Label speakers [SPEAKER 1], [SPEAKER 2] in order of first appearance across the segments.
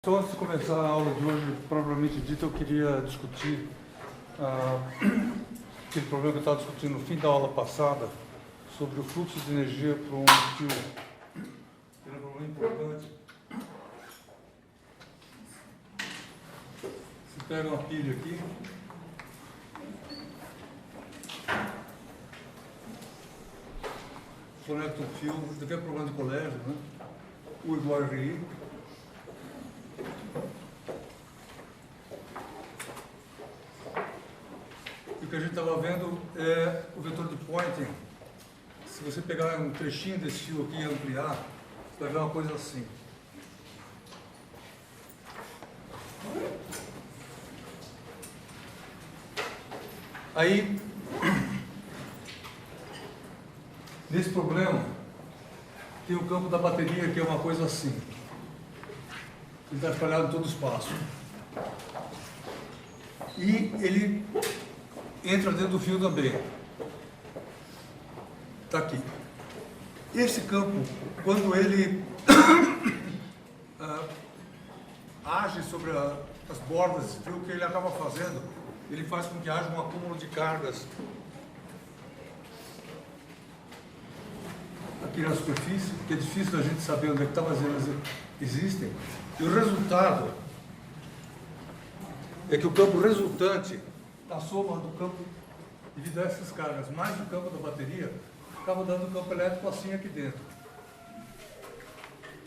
[SPEAKER 1] Então, antes de começar a aula de hoje, propriamente dito, eu queria discutir aquele problema que eu estava discutindo no fim da aula passada, sobre o fluxo de energia para um fio. É um problema importante. Você pega uma pilha aqui, conecta um fio, você tem problema de colégio, né? U igual a RI. O que a gente estava vendo é o vetor de Poynting. Se você pegar um trechinho desse fio aqui e ampliar, você vai ver uma coisa assim. Aí, nesse problema, tem o campo da bateria, que é uma coisa assim. Ele está espalhado em todo o espaço. E ele entra dentro do fio também. Está aqui. Esse campo, quando ele age sobre as bordas desse fio, o que ele acaba fazendo, ele faz com que haja um acúmulo de cargas aqui na superfície, que é difícil a gente saber onde é que está, mas elas existem. E o resultado é que o campo resultante, a soma do campo devido a essas cargas, mais o campo da bateria, acaba dando um campo elétrico assim aqui dentro.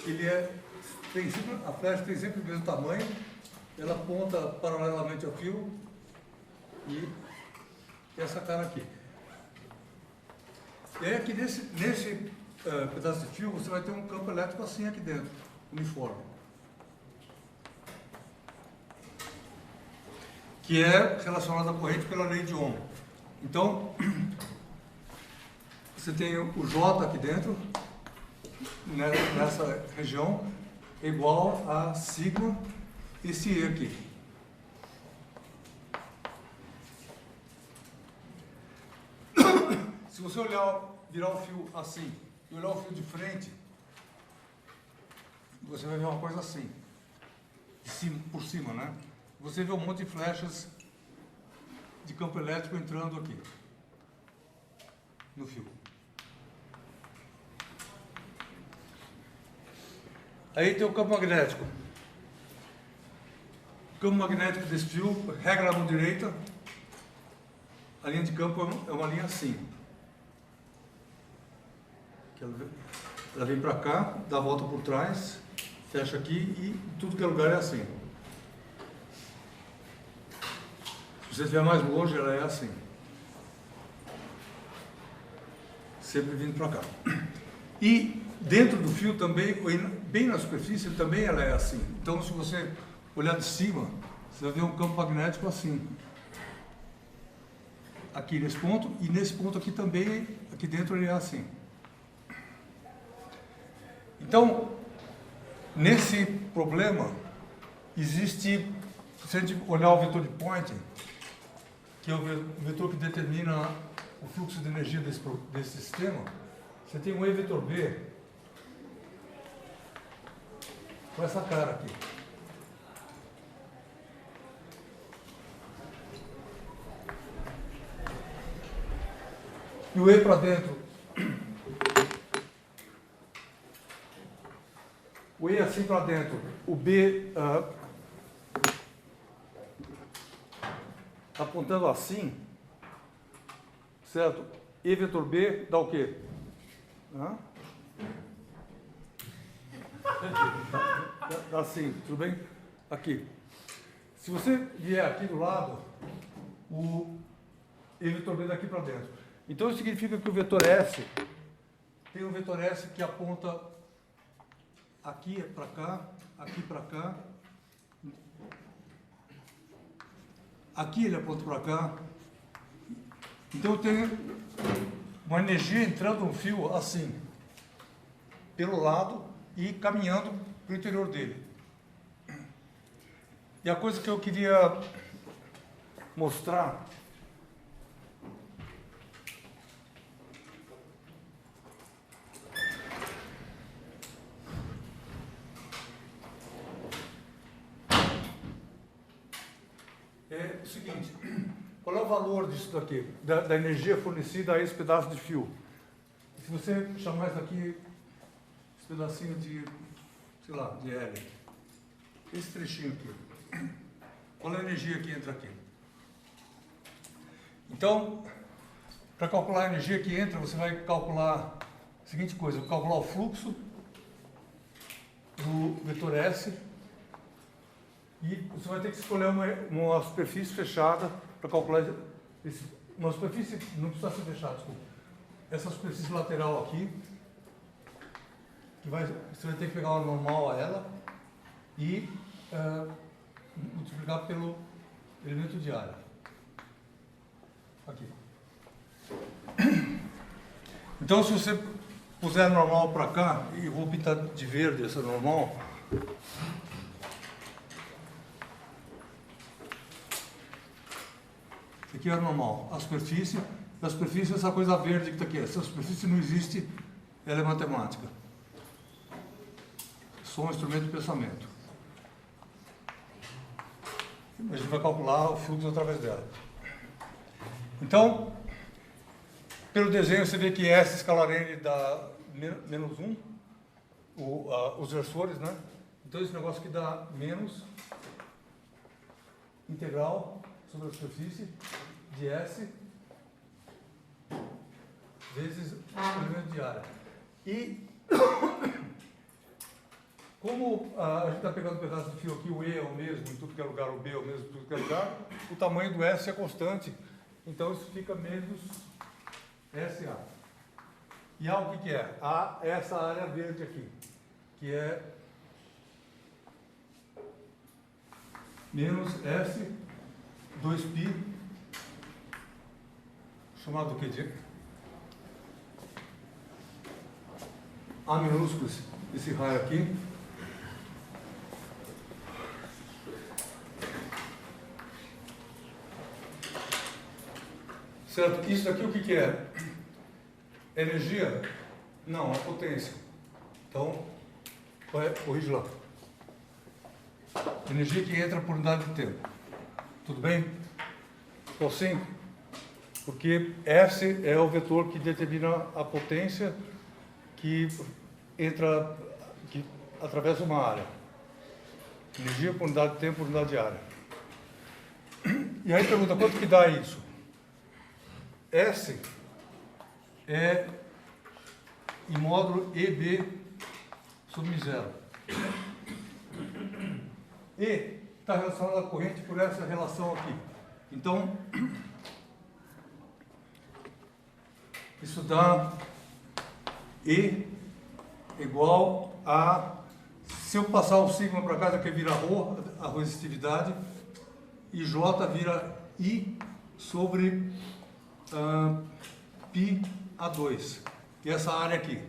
[SPEAKER 1] Ele a flecha tem sempre o mesmo tamanho, ela aponta paralelamente ao fio e essa cara aqui. E aí aqui nesse pedaço de fio você vai ter um campo elétrico assim aqui dentro, uniforme. Que é relacionado à corrente pela lei de Ohm. Então, você tem o J aqui dentro, nessa região, é igual a sigma esse E aqui. Se você virar o fio assim e olhar o fio de frente, você vai ver uma coisa assim, por cima, né? Você vê um monte de flechas de campo elétrico entrando aqui no fio. Aí tem o campo magnético. O campo magnético desse fio, regra na mão direita, a linha de campo é uma linha assim. Ela vem para cá, dá a volta por trás, fecha aqui e tudo que é lugar é assim. Se você estiver mais longe, ela é assim. Sempre vindo para cá. E dentro do fio também, bem na superfície, também ela é assim. Então, se você olhar de cima, você vai ver um campo magnético assim. Aqui nesse ponto, e nesse ponto aqui também, aqui dentro ele é assim. Então, nesse problema, existe, se a gente olhar o vetor de Poynting, que é o vetor que determina o fluxo de energia desse sistema, você tem um E vetor B com essa cara aqui. E o E para dentro, o E assim para dentro, o B apontando assim, certo? E vetor B dá o quê? Dá assim, tudo bem? Aqui. Se você vier aqui do lado, o E vetor B daqui para dentro. Então isso significa que o vetor S tem um vetor S que aponta aqui para cá, aqui para cá. Aqui ele aponta para cá. Então eu tenho uma energia entrando no fio assim, pelo lado e caminhando para o interior dele. E a coisa que eu queria mostrar seguinte, qual é o valor disso daqui, da energia fornecida a esse pedaço de fio? Se você chamar isso aqui, esse pedacinho de, sei lá, de L, esse trechinho aqui, qual é a energia que entra aqui? Então, para calcular a energia que entra, você vai calcular a seguinte coisa, calcular o fluxo do vetor S, e você vai ter que escolher uma superfície fechada para calcular uma superfície, não precisa ser fechada, desculpa. Essa superfície lateral aqui, você vai ter que pegar uma normal a ela e multiplicar pelo elemento de área. Aqui. Então, se você puser a normal para cá, e eu vou pintar de verde essa normal, aqui é normal. A superfície é essa coisa verde que está aqui. Essa superfície não existe, ela é matemática. Só um instrumento de pensamento. A gente vai calcular o fluxo através dela. Então, pelo desenho você vê que S escalar N dá menos 1, os versores, né? Então esse negócio aqui dá menos integral sobre a superfície de S vezes o elemento de área. E como a gente está pegando um pedaço de fio aqui, o E é o mesmo em tudo que é lugar, o B é o mesmo em tudo que é lugar, o tamanho do S é constante, então isso fica menos SA. E A o que é? A é essa área verde aqui, que é menos S 2π, chamado do que de A minúsculo, esse raio aqui, certo? Isso daqui o que é? Energia? Não, é potência. Então, corrige lá. Energia que entra por unidade de tempo. Tudo bem? Ficou assim? Porque S é o vetor que determina a potência que entra, que atravessa uma área. Energia por unidade de tempo por unidade de área. E aí pergunta, quanto que dá isso? S é em módulo EB sobre 0. E está relacionado à corrente por essa relação aqui. Então, isso dá E igual a... Se eu passar o sigma para cá, aqui vira ρ, a resistividade, e J vira I sobre π A2. E essa área aqui.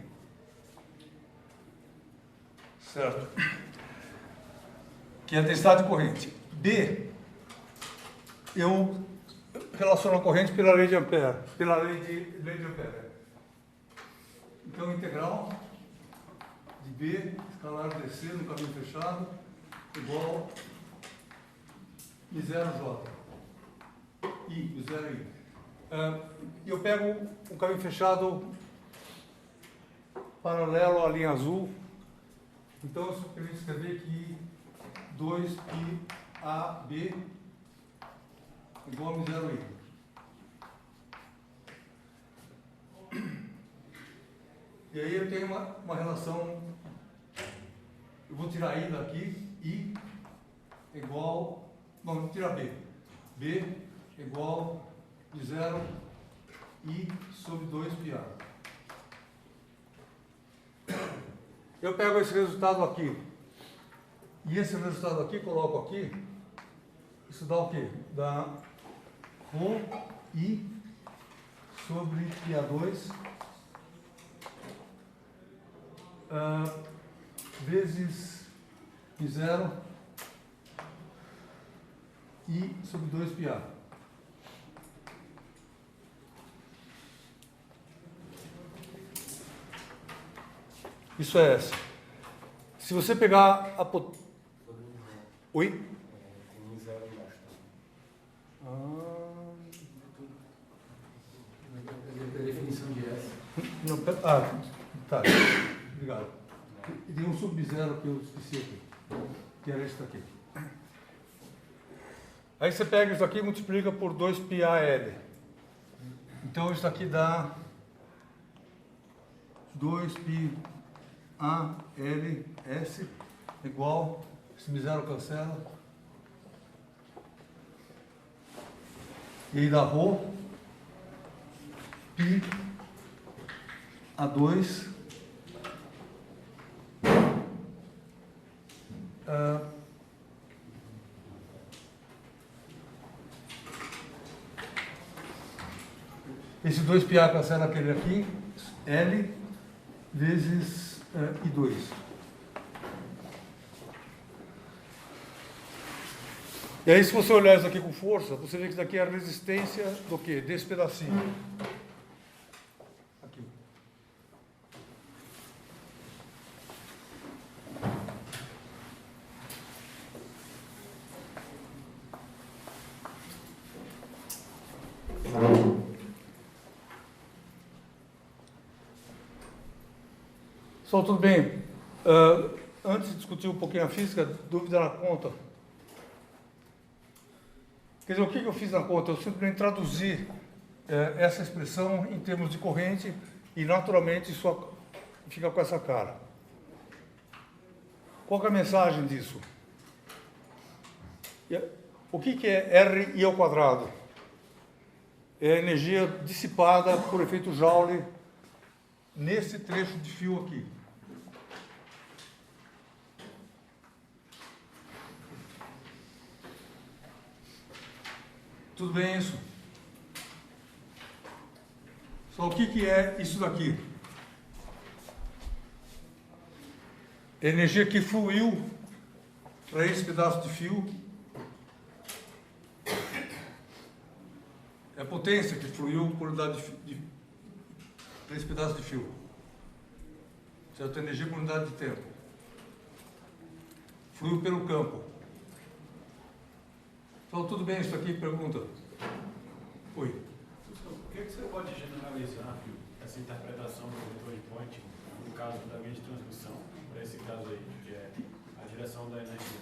[SPEAKER 1] Certo? Que é a densidade de corrente. B, eu relaciono a corrente pela lei de Ampère. Pela lei de Ampère. Então, integral de B, escalar DC no caminho fechado, igual I0J. I0I. Eu pego o caminho fechado paralelo à linha azul. Então, eu permito escrever que 2πAB igual a I0I. E aí eu tenho uma relação, eu vou tirar I daqui, I igual, não, vou tirar B. B igual de 0 I sobre 2πA. Eu pego esse resultado aqui, e esse resultado aqui, coloco aqui, isso dá o quê? Dá ρ I sobre πA2 vezes I0 I sobre 2πA. Isso é essa. Se você pegar a Oi?
[SPEAKER 2] A definição de S.
[SPEAKER 1] Não, tá. Obrigado. E tem um sub-zero que eu esqueci aqui, que era esse daqui. Aí você pega isso aqui e multiplica por 2πAL. Então isso aqui dá 2πALS igual, esse zero cancela, e aí dá ρ π A2 esse 2πA cancela aquele aqui, L vezes I2. E aí, se você olhar isso aqui com força, você vê que isso daqui é a resistência do quê? Desse pedacinho. Aqui. Pessoal, tudo bem? Antes de discutir um pouquinho a física, dúvida na conta. Quer dizer, o que eu fiz na conta? Eu simplesmente traduzi essa expressão em termos de corrente e, naturalmente, isso fica com essa cara. Qual que é a mensagem disso? O que é RI ao quadrado? É a energia dissipada por efeito Joule nesse trecho de fio aqui. Tudo bem isso? Só o que é isso daqui? Energia que fluiu para esse pedaço de fio. É a potência que fluiu por unidade para esse pedaço de fio. Certo? Energia por unidade de tempo. Fluiu pelo campo. Então, tudo bem isso aqui? Pergunta. Oi.
[SPEAKER 3] Por que você pode generalizar essa interpretação do vetor de Poynting no caso da linha de transmissão, para esse caso aí, que é a direção da energia?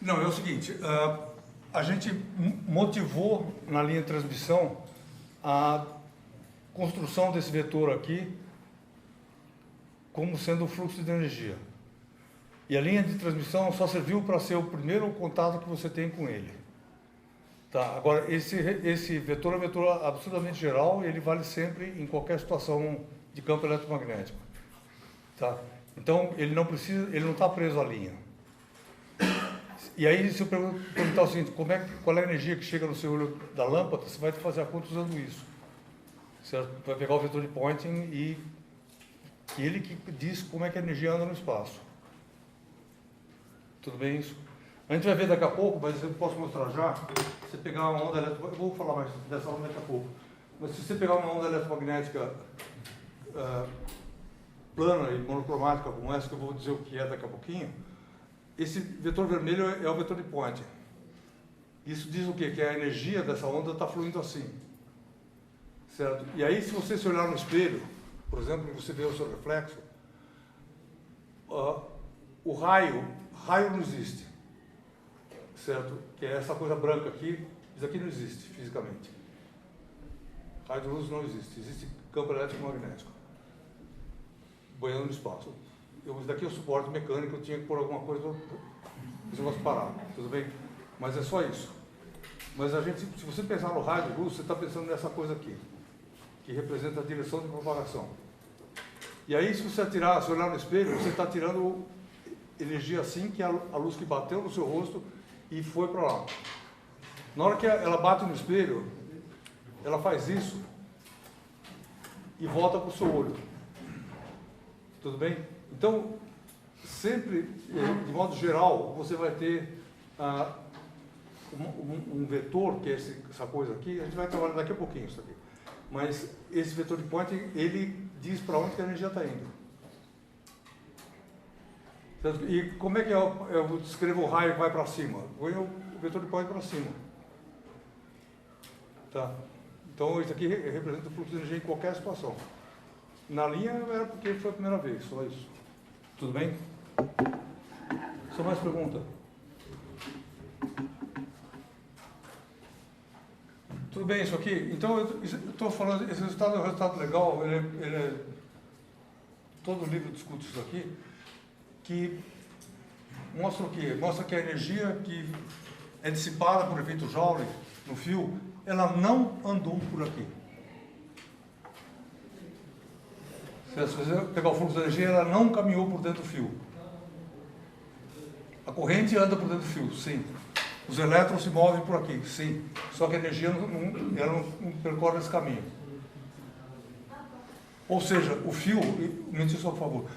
[SPEAKER 1] Não, é o seguinte, a gente motivou na linha de transmissão a construção desse vetor aqui como sendo o fluxo de energia. E a linha de transmissão só serviu para ser o primeiro contato que você tem com ele. Tá, agora, esse vetor é um vetor absolutamente geral, ele vale sempre em qualquer situação de campo eletromagnético. Tá? Então, ele não está preso à linha. E aí, se eu perguntar o seguinte, qual é a energia que chega no seu olho da lâmpada, você vai fazer a conta usando isso. Certo? Vai pegar o vetor de Poynting e ele que diz como é que a energia anda no espaço. Tudo bem isso? A gente vai ver daqui a pouco, mas eu posso mostrar já. Se você pegar uma onda eletromagnética, eu vou falar mais dessa onda daqui a pouco. Mas se você pegar uma onda eletromagnética plana e monocromática como essa, que eu vou dizer o que é daqui a pouquinho, esse vetor vermelho é o vetor de Poynting. Isso diz o quê? Que a energia dessa onda está fluindo assim. Certo? E aí, se você se olhar no espelho, por exemplo, e você vê o seu reflexo, o raio não existe. Certo? Que é essa coisa branca aqui, isso aqui não existe fisicamente. Raio de luz não existe, existe campo elétrico magnético boiando no espaço. Isso daqui é o suporte mecânico, eu tinha que pôr alguma coisa para esse negócio parar, tudo bem? Mas é só isso. Mas a gente, se você pensar no raio de luz, você está pensando nessa coisa aqui, que representa a direção de propagação. E aí, se você olhar no espelho, você está tirando energia assim, que é a luz que bateu no seu rosto e foi para lá. Na hora que ela bate no espelho, ela faz isso e volta para o seu olho. Tudo bem? Então, sempre, de modo geral, você vai ter um vetor, que é essa coisa aqui, a gente vai trabalhar daqui a pouquinho isso aqui. Mas esse vetor de Poynting, ele diz para onde que a energia está indo. E como é que eu descrevo o raio que vai para cima? Põe o vetor de Poynting para cima. Tá? Então, isso aqui representa o fluxo de energia em qualquer situação. Na linha era porque foi a primeira vez, só isso. Tudo bem? Só mais pergunta? Tudo bem isso aqui? Então, eu estou falando, esse resultado é um resultado legal, todo o livro discute isso aqui, que mostra o quê? Mostra que a energia que é dissipada por efeito Joule no fio, ela não andou por aqui. Se você pegar o fluxo de energia, ela não caminhou por dentro do fio. A corrente anda por dentro do fio, sim. Os elétrons se movem por aqui, sim. Só que a energia ela não percorre esse caminho. Ou seja, o fio, me diz só por favor,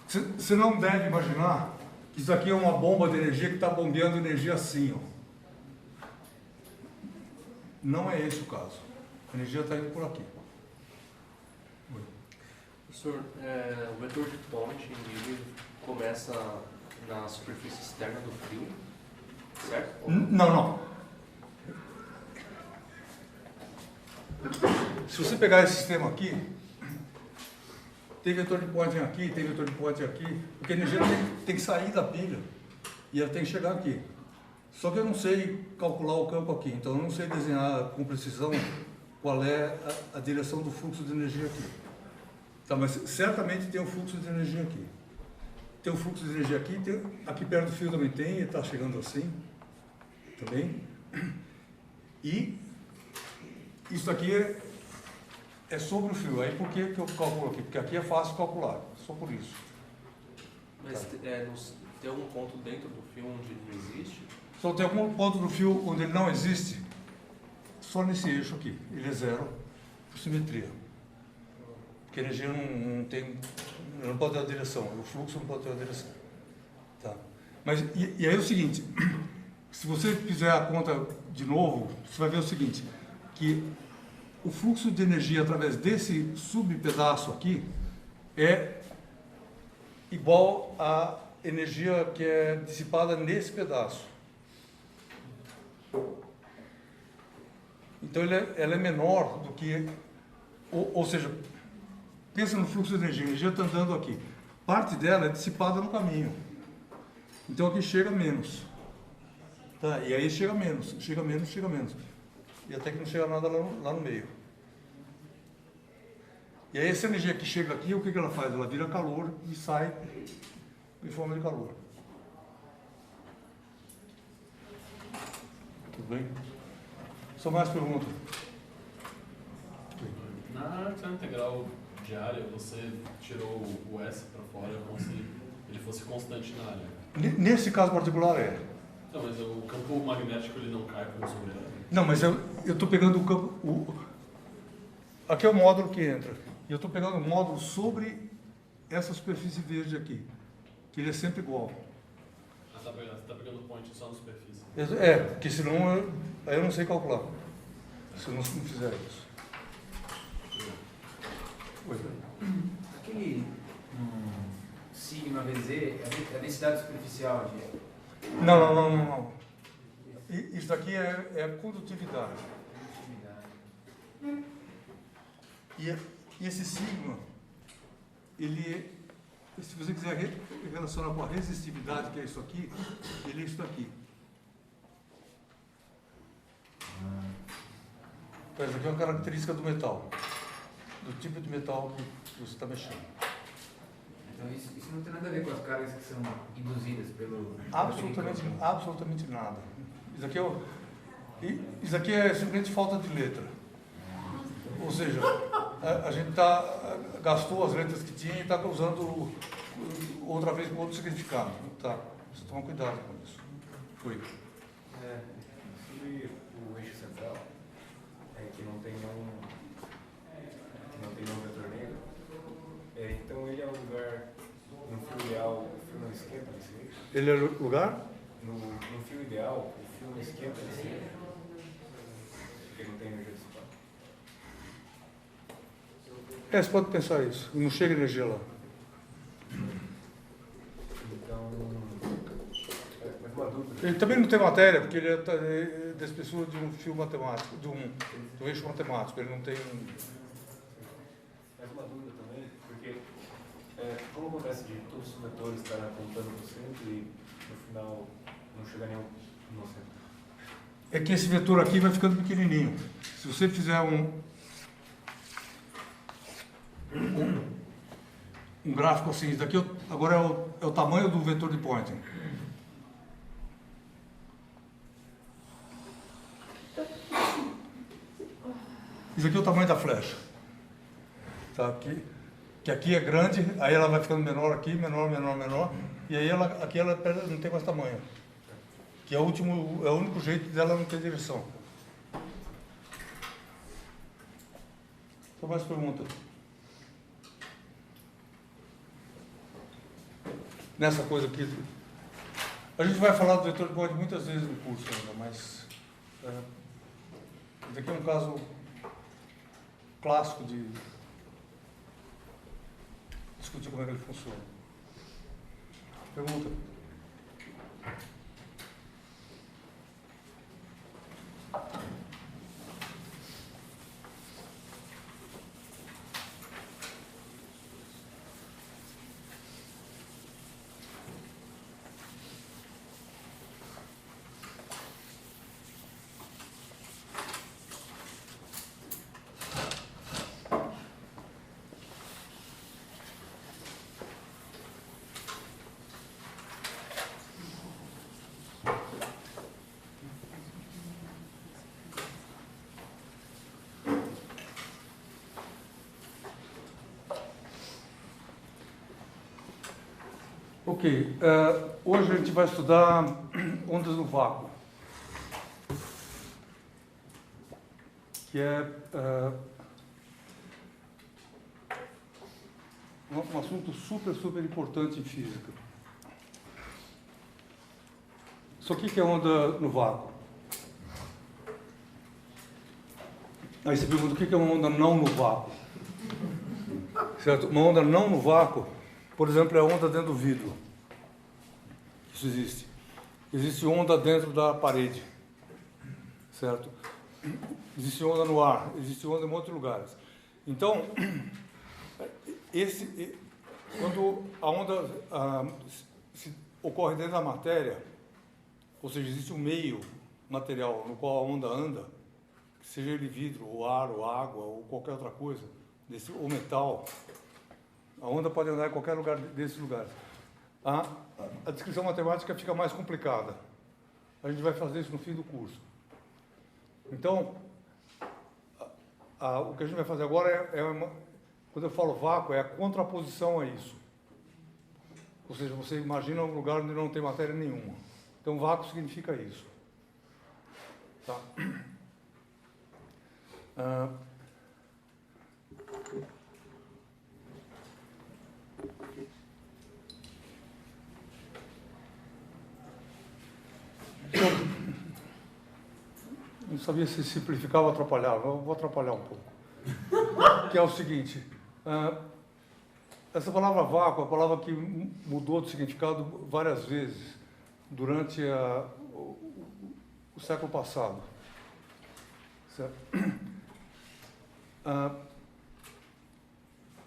[SPEAKER 1] você não deve imaginar que isso aqui é uma bomba de energia que está bombeando energia assim, ó. Não é esse o caso. A energia está indo por aqui.
[SPEAKER 4] Professor, o vetor de Ponte ele começa na superfície externa do fio, certo?
[SPEAKER 1] Não. Se você pegar esse sistema aqui, tem vetor de Ponte aqui, tem vetor de Ponte aqui, porque a energia tem que sair da pilha e ela tem que chegar aqui. Só que eu não sei calcular o campo aqui, então eu não sei desenhar com precisão qual é a direção do fluxo de energia aqui. Tá, mas certamente tem um fluxo de energia aqui. Tem um fluxo de energia aqui, aqui perto do fio também tem, ele está chegando assim, também. E isso aqui é sobre o fio. Aí por que eu calculo aqui? Porque aqui é fácil calcular, só por isso.
[SPEAKER 4] Mas tem algum ponto dentro do fio onde ele não existe?
[SPEAKER 1] Só tem algum ponto do fio onde ele não existe, só nesse eixo aqui. Ele é zero por simetria. Porque a energia não pode ter uma direção, o fluxo não pode ter uma direção. Tá? Mas, e aí é o seguinte, se você fizer a conta de novo, você vai ver o seguinte, que o fluxo de energia através desse subpedaço aqui é igual à energia que é dissipada nesse pedaço. Então ela é menor do que, ou seja, pensa no fluxo de energia, a energia está andando aqui. Parte dela é dissipada no caminho. Então aqui chega menos. Tá? E aí chega menos. E até que não chega nada lá no meio. E aí essa energia que chega aqui, o que ela faz? Ela vira calor e sai em forma de calor. Tudo bem? Só mais perguntas?
[SPEAKER 3] Na arquitetura integral diária, você tirou o S para fora como se ele fosse constante na área.
[SPEAKER 1] Nesse caso particular é.
[SPEAKER 3] Não, mas o campo magnético ele não cai como sobre ela.
[SPEAKER 1] Não, mas eu estou pegando o campo. Aqui é o módulo que entra. E eu estou pegando o módulo sobre essa superfície verde aqui. Que ele é sempre igual.
[SPEAKER 3] Você está pegando o point só na superfície.
[SPEAKER 1] Porque senão aí eu não sei calcular. Se eu não fizer isso. Oi.
[SPEAKER 2] Aquele sigma VZ é a densidade superficial de...
[SPEAKER 1] Não. Isso daqui é a condutividade. E esse sigma, ele, se você quiser relacionar com a resistividade, que é isso aqui, ele é isso daqui. Então, isso aqui é uma característica do metal, do tipo de metal que você está mexendo.
[SPEAKER 2] Então isso não tem nada a ver com as cargas que são induzidas pelo...
[SPEAKER 1] Absolutamente nada. Isso aqui é simplesmente falta de letra. Ou seja, a gente gastou as letras que tinha e está usando outra vez com outro significado. Tá? Você toma cuidado com isso. Foi.
[SPEAKER 5] Sobre o eixo central, que não tem nenhum vetor negro, então ele é um lugar, no fio ideal, o fio não esquenta nesse eixo.
[SPEAKER 1] Ele é lugar?
[SPEAKER 5] No fio ideal, o fio não esquenta nesse eixo, porque não tem energia dissipada.
[SPEAKER 1] Você pode pensar isso. Não chega energia lá.
[SPEAKER 5] Então, mas uma dúvida.
[SPEAKER 1] Ele também não tem matéria, porque ele é da espessura de um fio matemático, de um eixo matemático. Ele não tem...
[SPEAKER 5] Mais uma dúvida também, porque como acontece de todos os vetores estarem apontando para o centro e no final não chegar nenhum no centro?
[SPEAKER 1] É que esse vetor aqui vai ficando pequenininho. Se você fizer um gráfico assim, isso daqui agora é o tamanho do vetor de Poynting. Isso aqui é o tamanho da flecha. Tá aqui. Que aqui é grande, aí ela vai ficando menor aqui, menor, menor, menor, e aí aqui ela não tem mais tamanho. Que é o único jeito dela não ter direção. Só mais perguntas? Nessa coisa aqui. A gente vai falar do vetor de Poynting muitas vezes no curso ainda, mas esse aqui é um caso clássico de discutir como é que ele funciona. Pergunta? Ok, hoje a gente vai estudar ondas no vácuo, que é um assunto super importante em física. Isso aqui que é onda no vácuo. Aí você pergunta o que é uma onda não no vácuo. Certo? Uma onda não no vácuo, por exemplo, é a onda dentro do vidro. Isso existe. Existe onda dentro da parede. Certo? Existe onda no ar, existe onda em muitos lugares. Então, quando a onda ocorre dentro da matéria, ou seja, existe um meio material no qual a onda anda, seja ele vidro, ou ar, ou água, ou qualquer outra coisa, ou metal, a onda pode andar em qualquer lugar desses lugares. A descrição matemática fica mais complicada. A gente vai fazer isso no fim do curso. Então, o que a gente vai fazer agora quando eu falo vácuo, é a contraposição a isso. Ou seja, você imagina um lugar onde não tem matéria nenhuma. Então, vácuo significa isso. Tá? Não sabia se simplificava ou atrapalhava. Eu vou atrapalhar um pouco. Que é o seguinte, essa palavra vácuo é uma palavra que mudou de significado várias vezes durante o século passado. Certo?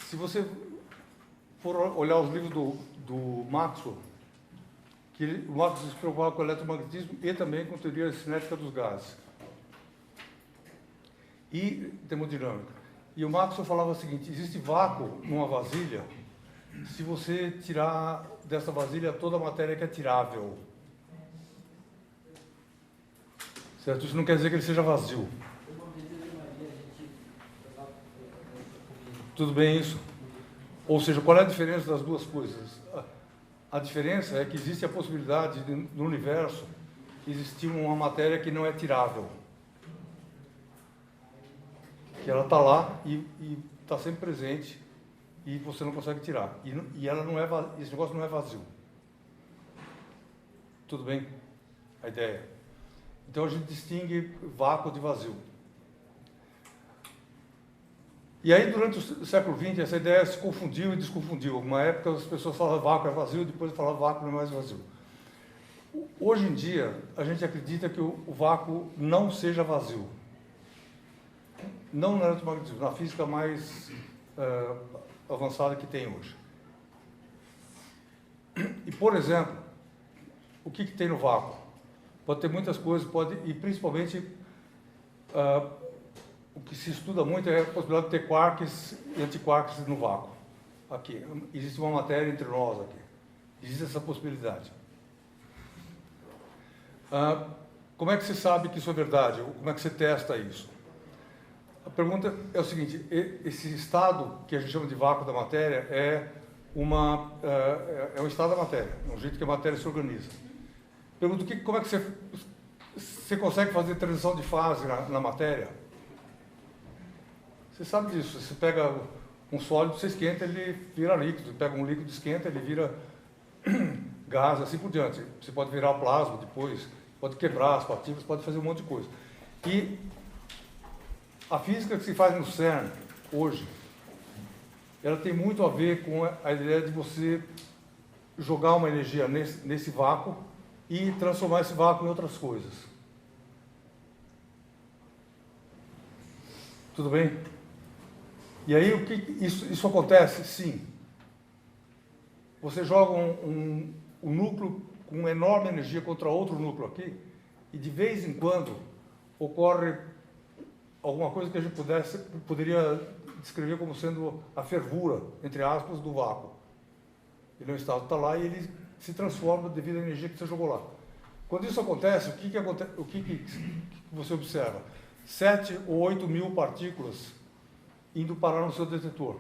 [SPEAKER 1] Se você for olhar os livros do Maxwell, o Maxwell se preocupava com o eletromagnetismo e também com a teoria cinética dos gases e termodinâmica. E o Maxwell falava o seguinte: existe vácuo numa vasilha se você tirar dessa vasilha toda a matéria que é tirável. Certo? Isso não quer dizer que ele seja vazio. Tudo bem isso? Ou seja, qual é a diferença das duas coisas? A diferença é que existe a possibilidade no universo existir uma matéria que não é tirável. Que ela está lá e está sempre presente e você não consegue tirar. E ela não é esse negócio não é vazio. Tudo bem? A ideia. Então a gente distingue vácuo de vazio. E aí, durante o século XX, essa ideia se confundiu e desconfundiu. Uma época as pessoas falavam vácuo é vazio, depois falavam vácuo não é mais vazio. Hoje em dia, a gente acredita que o vácuo não seja vazio. Não no eletromagnetismo, na física mais avançada que tem hoje. E, por exemplo, o que tem no vácuo? Pode ter muitas coisas, e principalmente o que se estuda muito é a possibilidade de ter quarks e antiquarks no vácuo. Aqui, existe uma matéria entre nós aqui. Existe essa possibilidade. Como é que você sabe que isso é verdade? Como é que você testa isso? A pergunta é o seguinte: esse estado que a gente chama de vácuo da matéria é um estado da matéria, um jeito que a matéria se organiza. Pergunto, como é que você consegue fazer transição de fase na matéria? Você sabe disso. Você pega um sólido, você esquenta, ele vira líquido. Você pega um líquido, esquenta, ele vira gás, assim por diante. Você pode virar plasma depois, pode quebrar as partículas, pode fazer um monte de coisa. E a física que se faz no CERN hoje, ela tem muito a ver com a ideia de você jogar uma energia nesse vácuo e transformar esse vácuo em outras coisas. Tudo bem? E aí, o que isso acontece? Sim. Você joga um núcleo com enorme energia contra outro núcleo aqui, e de vez em quando ocorre alguma coisa que a gente poderia descrever como sendo a fervura, entre aspas, do vácuo. Ele é um estado que está lá e ele se transforma devido à energia que você jogou lá. Quando isso acontece, o que você observa? 7 ou 8 mil partículas indo parar no seu detetor.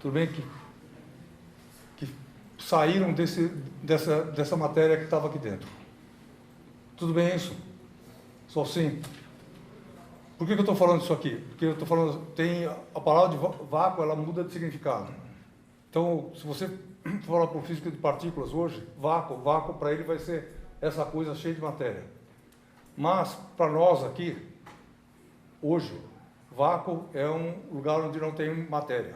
[SPEAKER 1] Tudo bem que saíram dessa matéria que estava aqui dentro. Tudo bem isso? Só assim. Por que eu estou falando isso aqui? Porque eu estou falando, a palavra de vácuo, ela muda de significado. Então, se você for falar para o físico de partículas hoje, vácuo para ele vai ser essa coisa cheia de matéria. Mas, para nós aqui, hoje, vácuo é um lugar onde não tem matéria.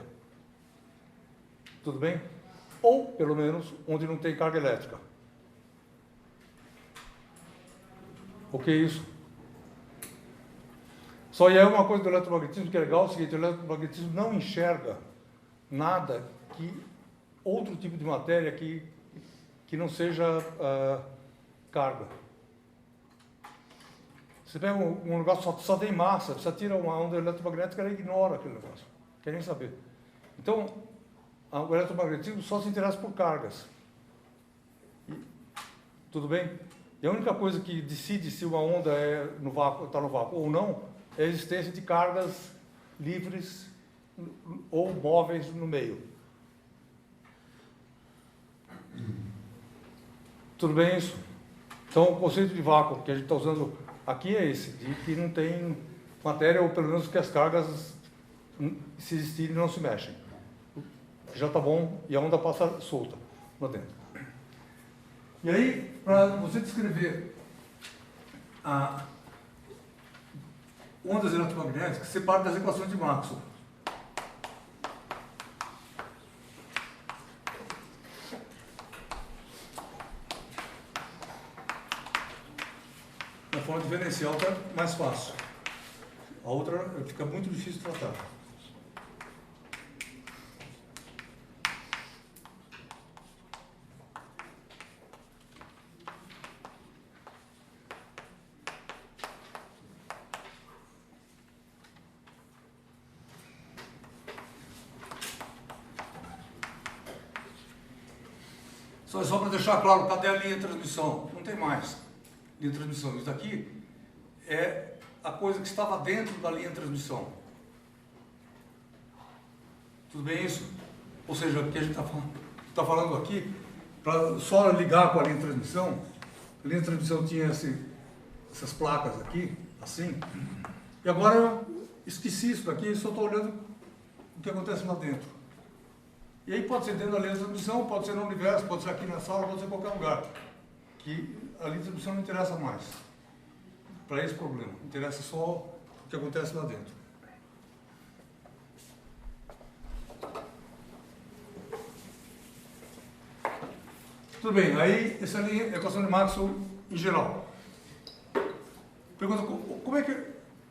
[SPEAKER 1] Tudo bem? Ou, pelo menos, onde não tem carga elétrica. O que é isso? Só aí é uma coisa do eletromagnetismo que é legal, é o seguinte: o eletromagnetismo não enxerga nada outro tipo de matéria que não seja carga. Você pega um negócio só tem massa, você tira uma onda eletromagnética, ela ignora aquele negócio, não quer nem saber. Então, o eletromagnetismo só se interessa por cargas. Tudo bem? E a única coisa que decide se uma onda está no vácuo ou não é a existência de cargas livres ou móveis no meio. Tudo bem isso? Então, o conceito de vácuo que a gente está usando aqui é esse, de que não tem matéria, ou pelo menos que as cargas, se existirem, não se mexem. Já está bom e a onda passa solta lá dentro. E aí, para você descrever ondas eletromagnéticas, você parte das equações de Maxwell. Na forma diferencial está mais fácil. A outra fica muito difícil de tratar. Só para deixar claro, cadê a linha de transmissão? Não tem mais linha de transmissão. Isso daqui é a coisa que estava dentro da linha de transmissão. Tudo bem isso? Ou seja, o que a gente está falando aqui, para só ligar com a linha de transmissão, a linha de transmissão tinha essas placas aqui, assim, e agora eu esqueci isso daqui e só estou olhando o que acontece lá dentro. E aí pode ser dentro da linha de transmissão, pode ser no universo, pode ser aqui na sala, pode ser em qualquer lugar. Que a linha de transmissão não interessa mais para esse problema. Interessa só o que acontece lá dentro. Tudo bem, aí essa é a equação de Maxwell em geral. Pergunta, como é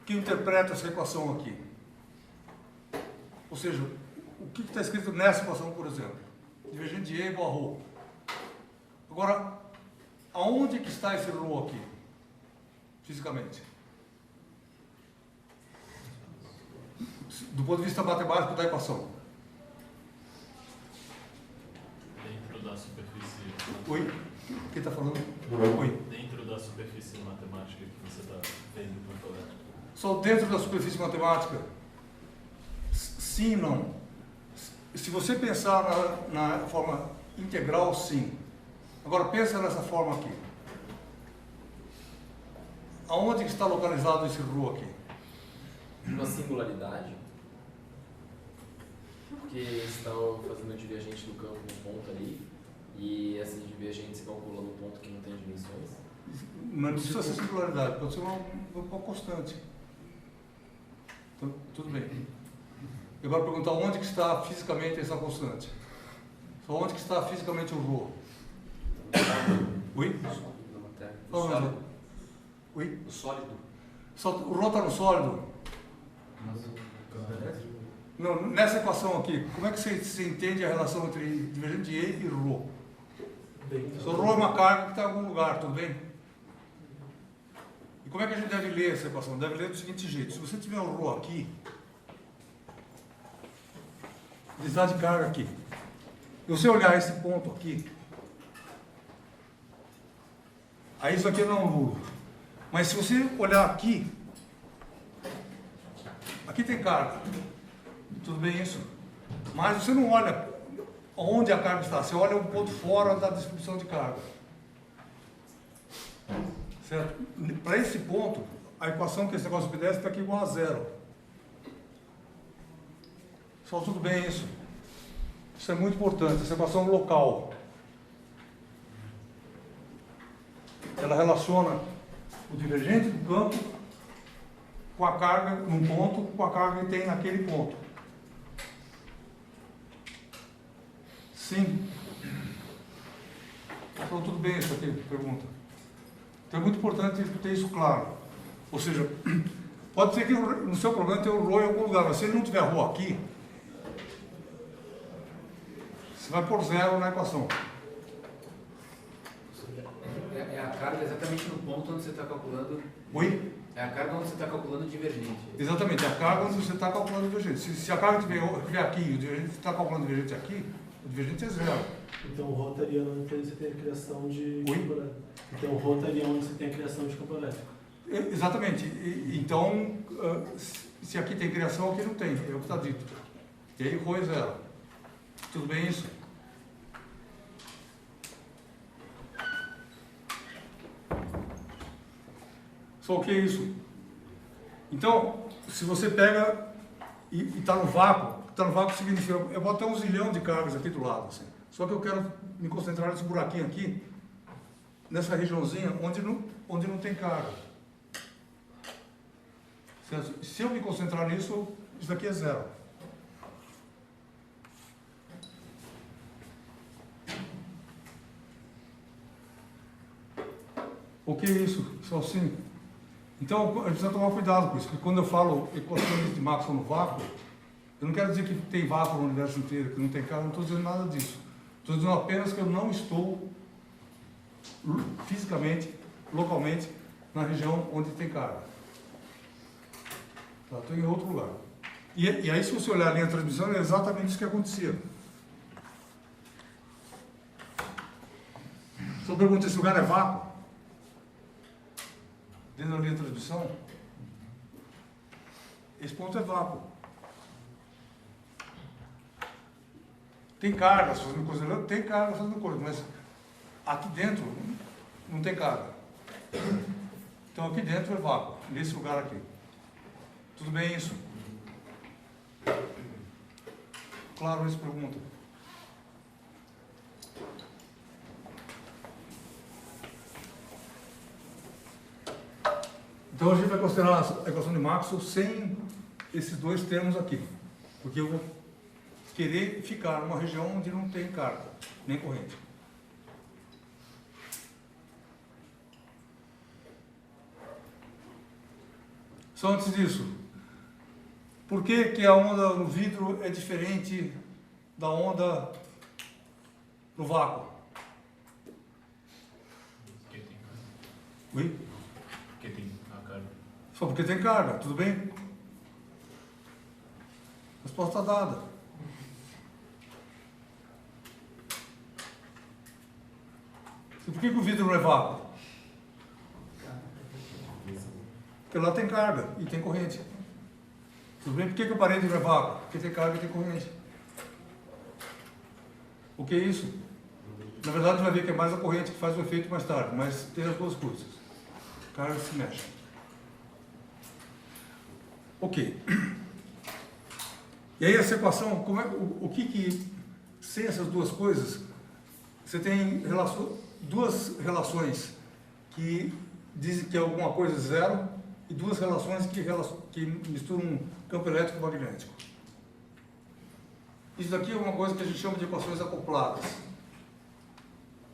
[SPEAKER 1] que interpreta essa equação aqui? Ou seja, o que está escrito nessa equação, por exemplo? Divergente de E igual a ρ. Agora, aonde que está esse ρ aqui, fisicamente? Do ponto de vista matemático da equação.
[SPEAKER 6] Dentro da superfície.
[SPEAKER 1] Oi? Quem está falando? Oi?
[SPEAKER 6] Dentro da superfície matemática que você está vendo no campo elétrico.
[SPEAKER 1] Só dentro da superfície matemática? Sim e não. Se você pensar na forma integral, sim. Agora pensa nessa forma aqui. Aonde está localizado esse ρ aqui?
[SPEAKER 7] Uma singularidade? Porque você está fazendo divergente do campo num ponto ali, e essa divergente se calcula num ponto que não tem dimensões?
[SPEAKER 1] Não precisa ser singularidade, pode ser uma constante. Então, tudo bem. Eu agora perguntar onde que está fisicamente essa constante. Só onde que está fisicamente o ρ? Oi?
[SPEAKER 4] Na matéria.
[SPEAKER 1] Fala,
[SPEAKER 4] No sólido.
[SPEAKER 1] Oi?
[SPEAKER 4] No sólido.
[SPEAKER 1] O ρ está no sólido?
[SPEAKER 2] Mas o campo elétrico.
[SPEAKER 1] Não, nessa equação aqui, como é que você entende a relação entre divergente de E e ρ? Se o ρ é uma carga que está em algum lugar, tudo bem? E como é que a gente deve ler essa equação? Deve ler do seguinte jeito: se você tiver o ρ aqui, densidade de carga aqui, e você olhar esse ponto aqui, aí isso aqui não é um nulo. Mas se você olhar aqui, aqui tem carga. Tudo bem isso? Mas você não olha onde a carga está, você olha um ponto fora da distribuição de carga. Certo? Para esse ponto, a equação que esse negócio obedece está aqui igual a zero. Só tudo bem isso? Isso é muito importante, essa equação local. Ela relaciona o divergente do campo com a carga num ponto, com a carga que tem naquele ponto. Sim. Então, tudo bem isso aqui, pergunta. Então, é muito importante ter isso claro. Ou seja, pode ser que no seu problema tenha o ρ em algum lugar, mas se ele não tiver ρ aqui, você vai pôr zero na equação.
[SPEAKER 2] É a carga exatamente no ponto onde você está calculando.
[SPEAKER 1] Oi?
[SPEAKER 2] É a carga onde você está calculando o divergente.
[SPEAKER 1] Exatamente, a carga onde você está calculando o divergente. Se a carga estiver aqui e o divergente está calculando o divergente aqui, o divergente é zero.
[SPEAKER 8] Então o ρ estaria onde você tem a criação de
[SPEAKER 1] Oi?
[SPEAKER 8] campo elétrico. Então o ρ estaria onde você tem a criação de campo elétrico.
[SPEAKER 1] Exatamente. Então, se aqui tem criação, aqui não tem. É o que está dito. E aí ρ é zero. Tudo bem isso? Só o que é isso? Então, se você pega e está no vácuo significa, eu vou ter 1 zilhão de cargas aqui do lado, assim. Só que eu quero me concentrar nesse buraquinho aqui, nessa regiãozinha onde não tem carga. Se eu me concentrar nisso, isso daqui é zero. O que é isso? Só assim. Então, a gente precisa tomar cuidado com isso, porque quando eu falo equações de Maxwell no vácuo, eu não quero dizer que tem vácuo no universo inteiro, que não tem carga, não estou dizendo nada disso. Estou dizendo apenas que eu não estou fisicamente, localmente, na região onde tem carga. Tá, estou em outro lugar. E aí, se você olhar a linha de transmissão, é exatamente isso que acontecia. Se eu pergunto, esse lugar é vácuo? Dentro da linha de transmissão, esse ponto é vácuo. Tem cargas fazendo coisa, tem carga fazendo coisa, mas aqui dentro não tem carga. Então aqui dentro é vácuo, nesse lugar aqui. Tudo bem isso? Claro, essa pergunta. Então a gente vai considerar a equação de Maxwell sem esses dois termos aqui, porque eu vou querer ficar numa região onde não tem carga, nem corrente. Só antes disso, por que a onda no vidro é diferente da onda no vácuo?
[SPEAKER 6] Porque tem carga.
[SPEAKER 1] Oi?
[SPEAKER 6] Porque tem a carga.
[SPEAKER 1] Só porque tem carga, tudo bem? A resposta está dada. E por que o vidro não é vácuo? Porque lá tem carga e tem corrente. Tudo bem? Por que a parede não é vácuo? Porque tem carga e tem corrente. O que é isso? Na verdade, vai ver que é mais a corrente que faz o efeito mais tarde, mas tem as duas coisas. Carga se mexe. Ok. E aí essa equação, o que sem essas duas coisas, você tem duas relações que dizem que alguma coisa é zero e duas relações que misturam um campo elétrico e magnético. Isso daqui é uma coisa que a gente chama de equações acopladas.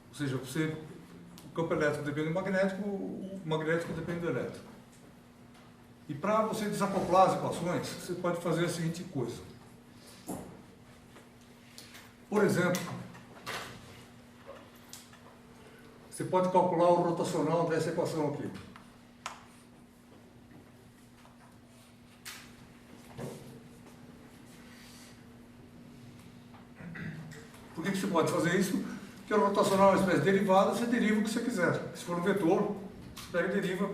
[SPEAKER 1] Ou seja, o campo elétrico depende do magnético, o magnético depende do elétrico. E para você desacoplar as equações, você pode fazer a seguinte coisa. Por exemplo, você pode calcular o rotacional dessa equação aqui. Por que você pode fazer isso? Porque o rotacional é uma espécie de derivada, você deriva o que você quiser. Se for um vetor, você pega e deriva.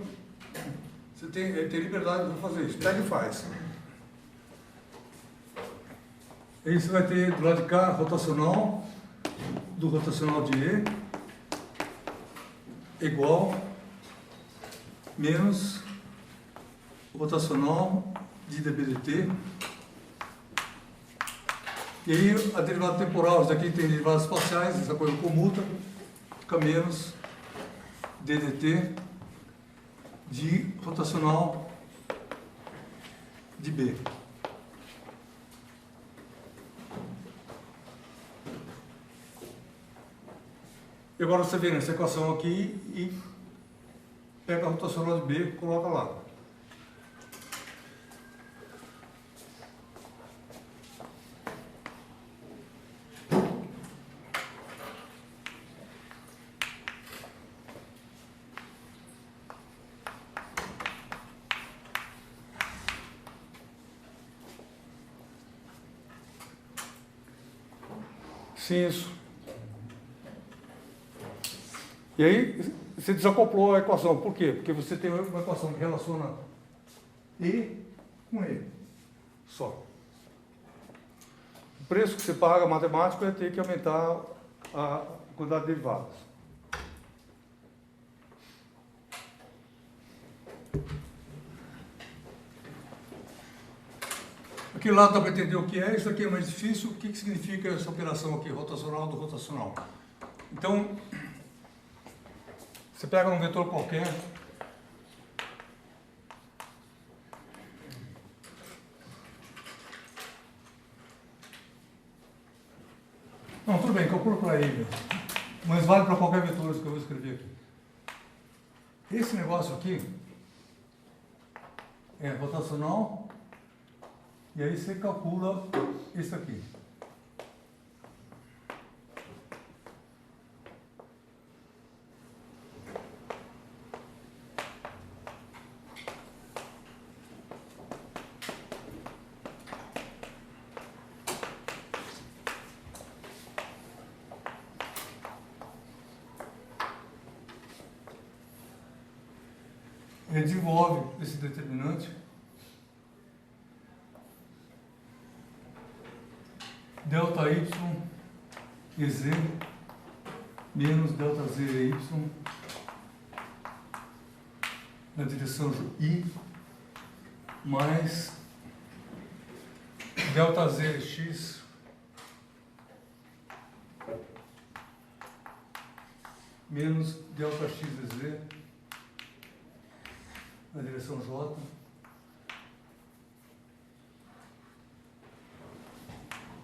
[SPEAKER 1] Você tem liberdade para fazer isso. Pega e faz. Aí você vai ter do lado de cá rotacional do rotacional de E igual menos o rotacional de dBdt. E aí a derivada temporal, isso daqui tem derivadas espaciais, essa coisa comuta, fica menos ddt de rotacional de B. E agora você vem nessa equação aqui e pega a rotacional de B e coloca lá. Sim, isso. E aí, você desacoplou a equação. Por quê? Porque você tem uma equação que relaciona E com E. Só. O preço que você paga matemático é ter que aumentar a quantidade de derivadas. Aqui lá dá para entender o que é, isso aqui é mais difícil. O que significa essa operação aqui, rotacional do rotacional? Então, você pega um vetor qualquer, não, tudo bem, calcula para ele, mas vale para qualquer vetor que eu vou escrever aqui. Esse negócio aqui é rotacional, e aí você calcula isso aqui. Ele desenvolve esse determinante delta y e z menos delta z e y na direção i mais delta z x menos delta x e z na direção j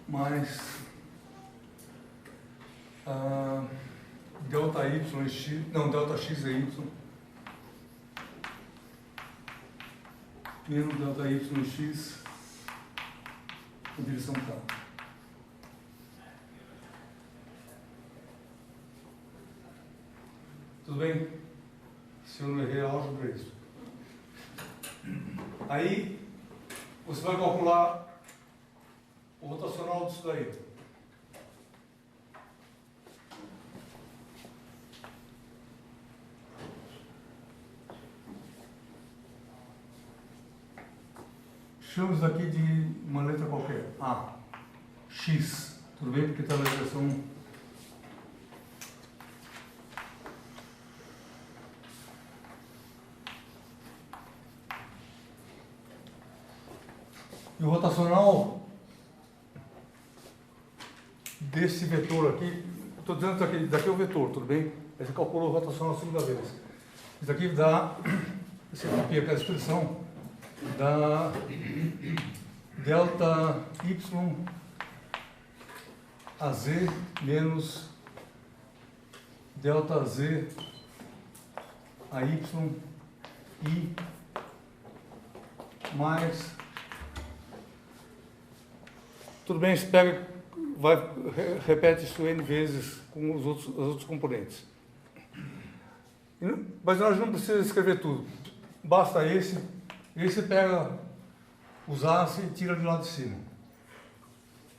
[SPEAKER 1] mais delta y e x, não, delta x e y menos delta y x em direção K. Tudo bem? Se eu não errei a álgebra, é isso. Aí, você vai calcular o rotacional disso daí. Chamo isso daqui de uma letra qualquer. A. X. Tudo bem? Porque está na direção. E o rotacional desse vetor aqui, estou dizendo que daqui é o vetor, tudo bem? Aí você calculou o rotacional a segunda vez. Isso daqui dá, você copia aquela expressão, dá delta y a z menos delta z a y i mais. Tudo bem, você pega, repete isso n vezes com os outros componentes. Mas nós não precisamos escrever tudo. Basta esse. E aí você pega os A's e tira de lá de cima.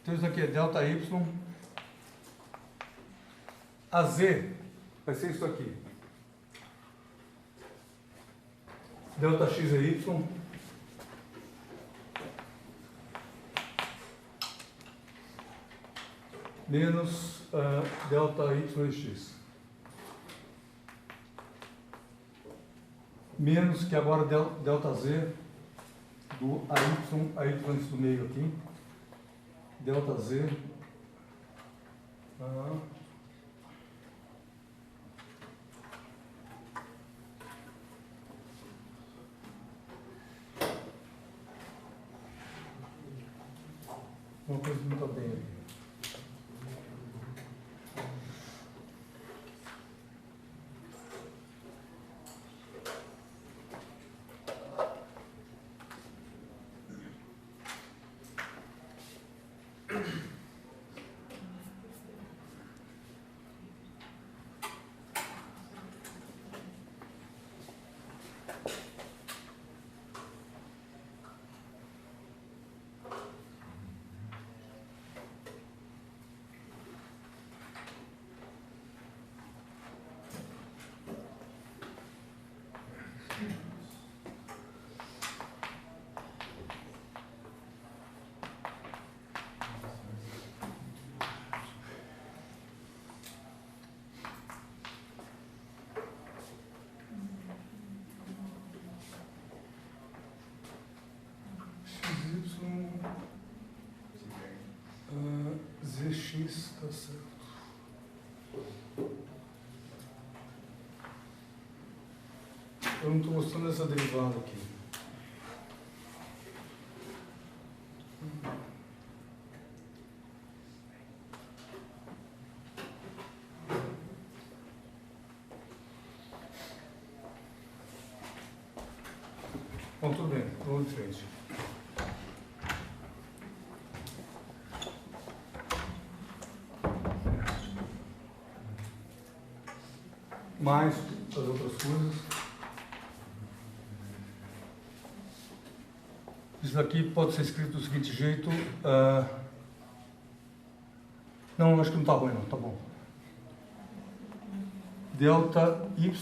[SPEAKER 1] Então isso aqui é delta y. A z vai ser isso aqui. Delta x é y. Menos delta y x. Menos que agora delta z do AY do meio aqui. Delta z. Uma coisa que não está bem aqui. Zx está certo. Eu não estou mostrando essa derivada aqui. Bom, tudo bem, vamos de frente. Mais as outras coisas. Isso daqui pode ser escrito do seguinte jeito. Não, acho que não está bom, não. Está bom. Delta y.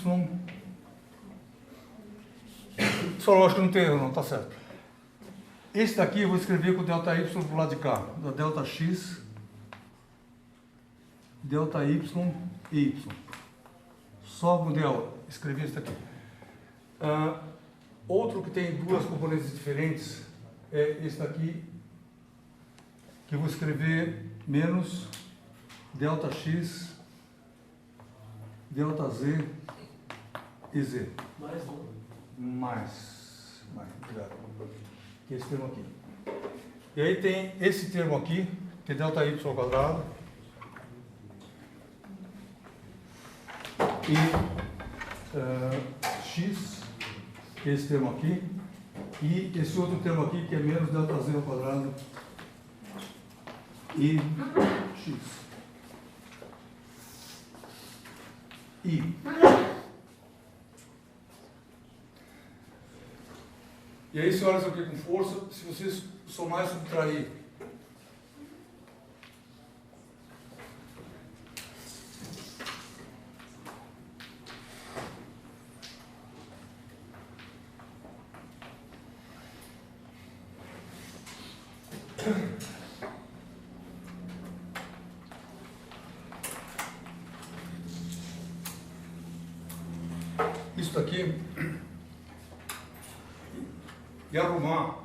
[SPEAKER 1] Só lógico que não tem erro, não. Está certo. Esse daqui eu vou escrever com delta y para o lado de cá. Da delta x, delta y e y. Só modelo, escrevi isso aqui. Outro que tem duas componentes diferentes é esse daqui, que eu vou escrever menos delta x, delta z e z.
[SPEAKER 8] Mais um.
[SPEAKER 1] Mais, obrigado. Que é esse termo aqui. E aí tem esse termo aqui, que é delta y ao quadrado. E x, que é esse termo aqui, E esse outro termo aqui, que é menos delta Z ao quadrado e x. E aí você olha isso aqui com força, se você somar e subtrair isso daqui e arrumar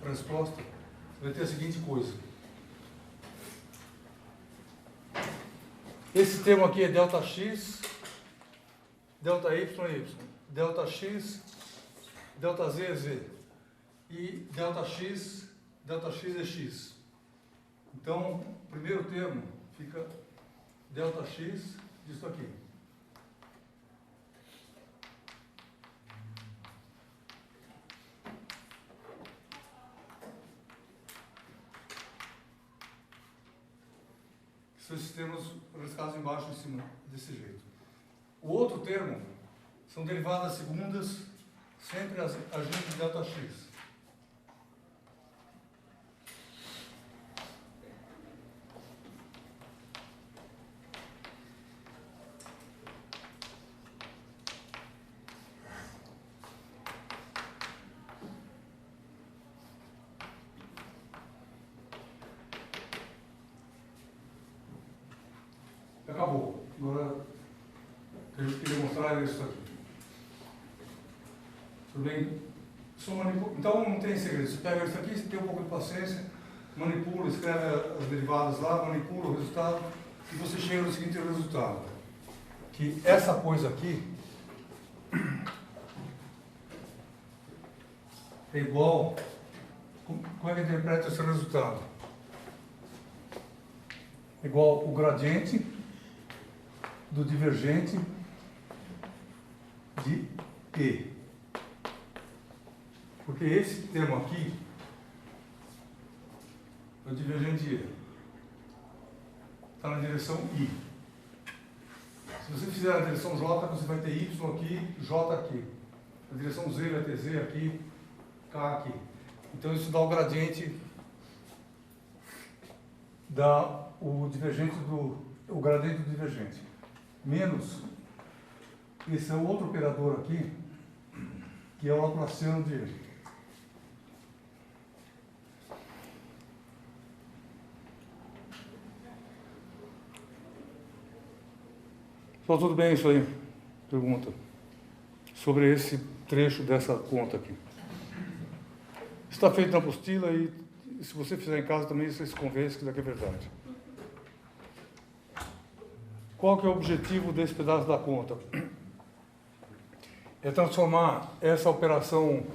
[SPEAKER 1] a resposta, você vai ter a seguinte coisa. Esse termo aqui é delta x, delta y é y, delta x, delta z é z, e delta x é x. Então, o primeiro termo fica delta x disso aqui. São esses termos riscados embaixo e em cima, desse jeito. O outro termo são derivadas segundas, sempre agindo de delta x. Acabou. Agora, a gente queria mostrar isso aqui. Tudo bem? Então, não tem segredo. Você pega isso aqui, você tem um pouco de paciência, manipula, escreve as derivadas lá, manipula o resultado, e você chega no seguinte resultado. Que essa coisa aqui é igual... Como é que interpreta esse resultado? É igual o gradiente do divergente de E. Porque esse termo aqui é o divergente de E. Está na direção I. Se você fizer a direção J, você vai ter Y aqui, J aqui. Na direção Z vai ter Z aqui, K aqui. Então isso dá o gradiente, dá o gradiente do divergente. Menos, esse é o outro operador aqui, que é o laplaciano de E. Então, tudo bem isso aí? Pergunta. Sobre esse trecho dessa conta aqui. Está feito na apostila e se você fizer em casa também, você se convence que daqui é verdade. Qual que é o objetivo desse pedaço da conta? É transformar essa operação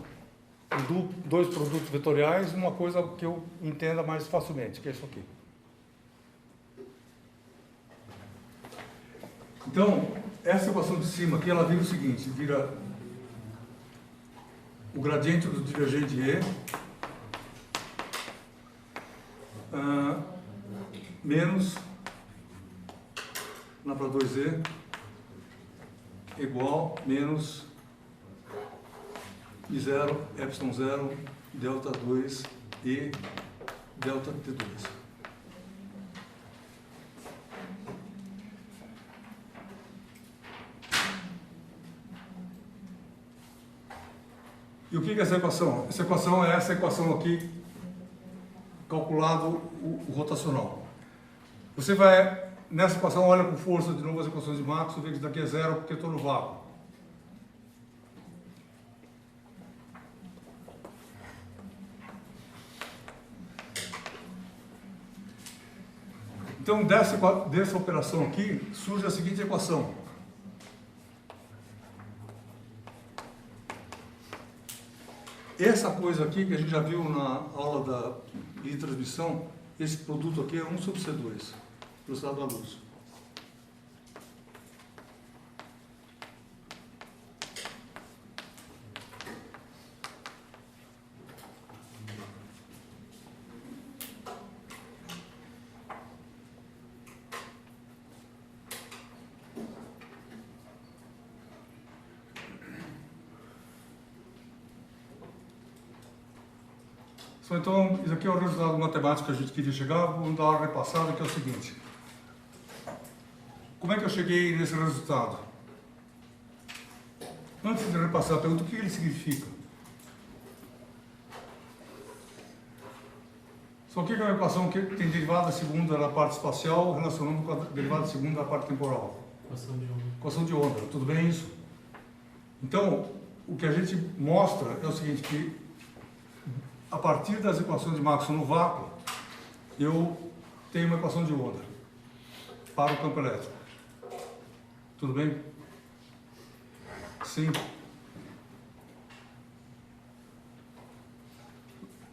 [SPEAKER 1] de dois produtos vetoriais numa coisa que eu entenda mais facilmente, que é isso aqui. Então, essa equação de cima aqui, ela vira o seguinte, vira o gradiente do divergente E menos lá para 2E igual menos I0, ε0, delta 2 e delta T2. E o que é essa equação? Essa equação é essa equação aqui, calculado o rotacional. Você vai, nessa equação, olha com força de novo as equações de Maxwell, vê que isso daqui é zero porque eu estou no vácuo. Então, dessa operação aqui, surge a seguinte equação. Essa coisa aqui, que a gente já viu na aula de transmissão, esse produto aqui é 1 sobre C2, velocidade da luz. Então, isso aqui é o resultado matemático que a gente queria chegar. Vamos dar uma repassada, que é o seguinte. Como é que eu cheguei nesse resultado? Antes de repassar a pergunta, o que ele significa? Só que é uma equação que tem derivada segunda na parte espacial relacionando com a derivada segunda na parte temporal.
[SPEAKER 8] Equação de onda.
[SPEAKER 1] Equação de onda, tudo bem isso? Então, o que a gente mostra é o seguinte, que a partir das equações de Maxwell no vácuo, eu tenho uma equação de onda para o campo elétrico. Tudo bem? Sim.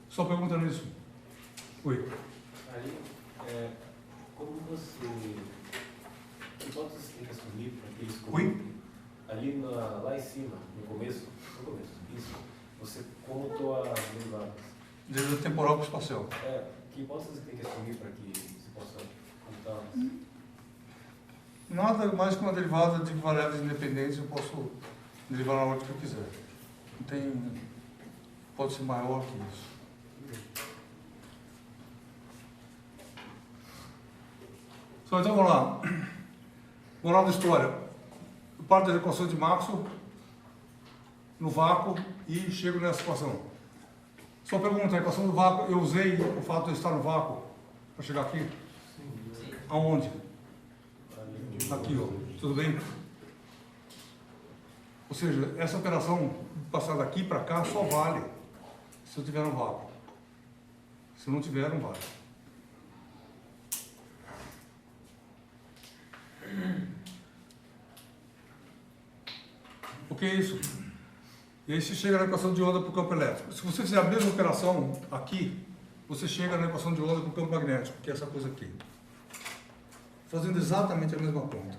[SPEAKER 1] Só pergunta nisso. Oi.
[SPEAKER 5] Ali, como você... Que hipótese você tem que assumir para que eles
[SPEAKER 1] Oi?
[SPEAKER 5] Ali lá em cima, no começo, isso, você contou as derivadas.
[SPEAKER 1] Derivada temporal com espacial.
[SPEAKER 5] Que hipótese você tem que assumir para que você possa contar?
[SPEAKER 1] Nada mais que uma derivada de variáveis independentes, eu posso derivar na ordem que eu quiser. Não tem... Pode ser maior que isso. Então vamos lá. Moral da história. Eu parto da equação de Maxwell no vácuo e chego nessa equação. Só pergunta, a equação do vácuo, eu usei o fato de eu estar no vácuo para chegar aqui?
[SPEAKER 2] Sim.
[SPEAKER 1] Aonde? Aqui, ó. Tudo bem? Ou seja, essa operação passar daqui para cá só vale se eu tiver no vácuo. Se não tiver, não vale. O que é isso? E aí você chega na equação de onda para o campo elétrico. Se você fizer a mesma operação aqui, você chega na equação de onda para o campo magnético, que é essa coisa aqui. Fazendo exatamente a mesma conta.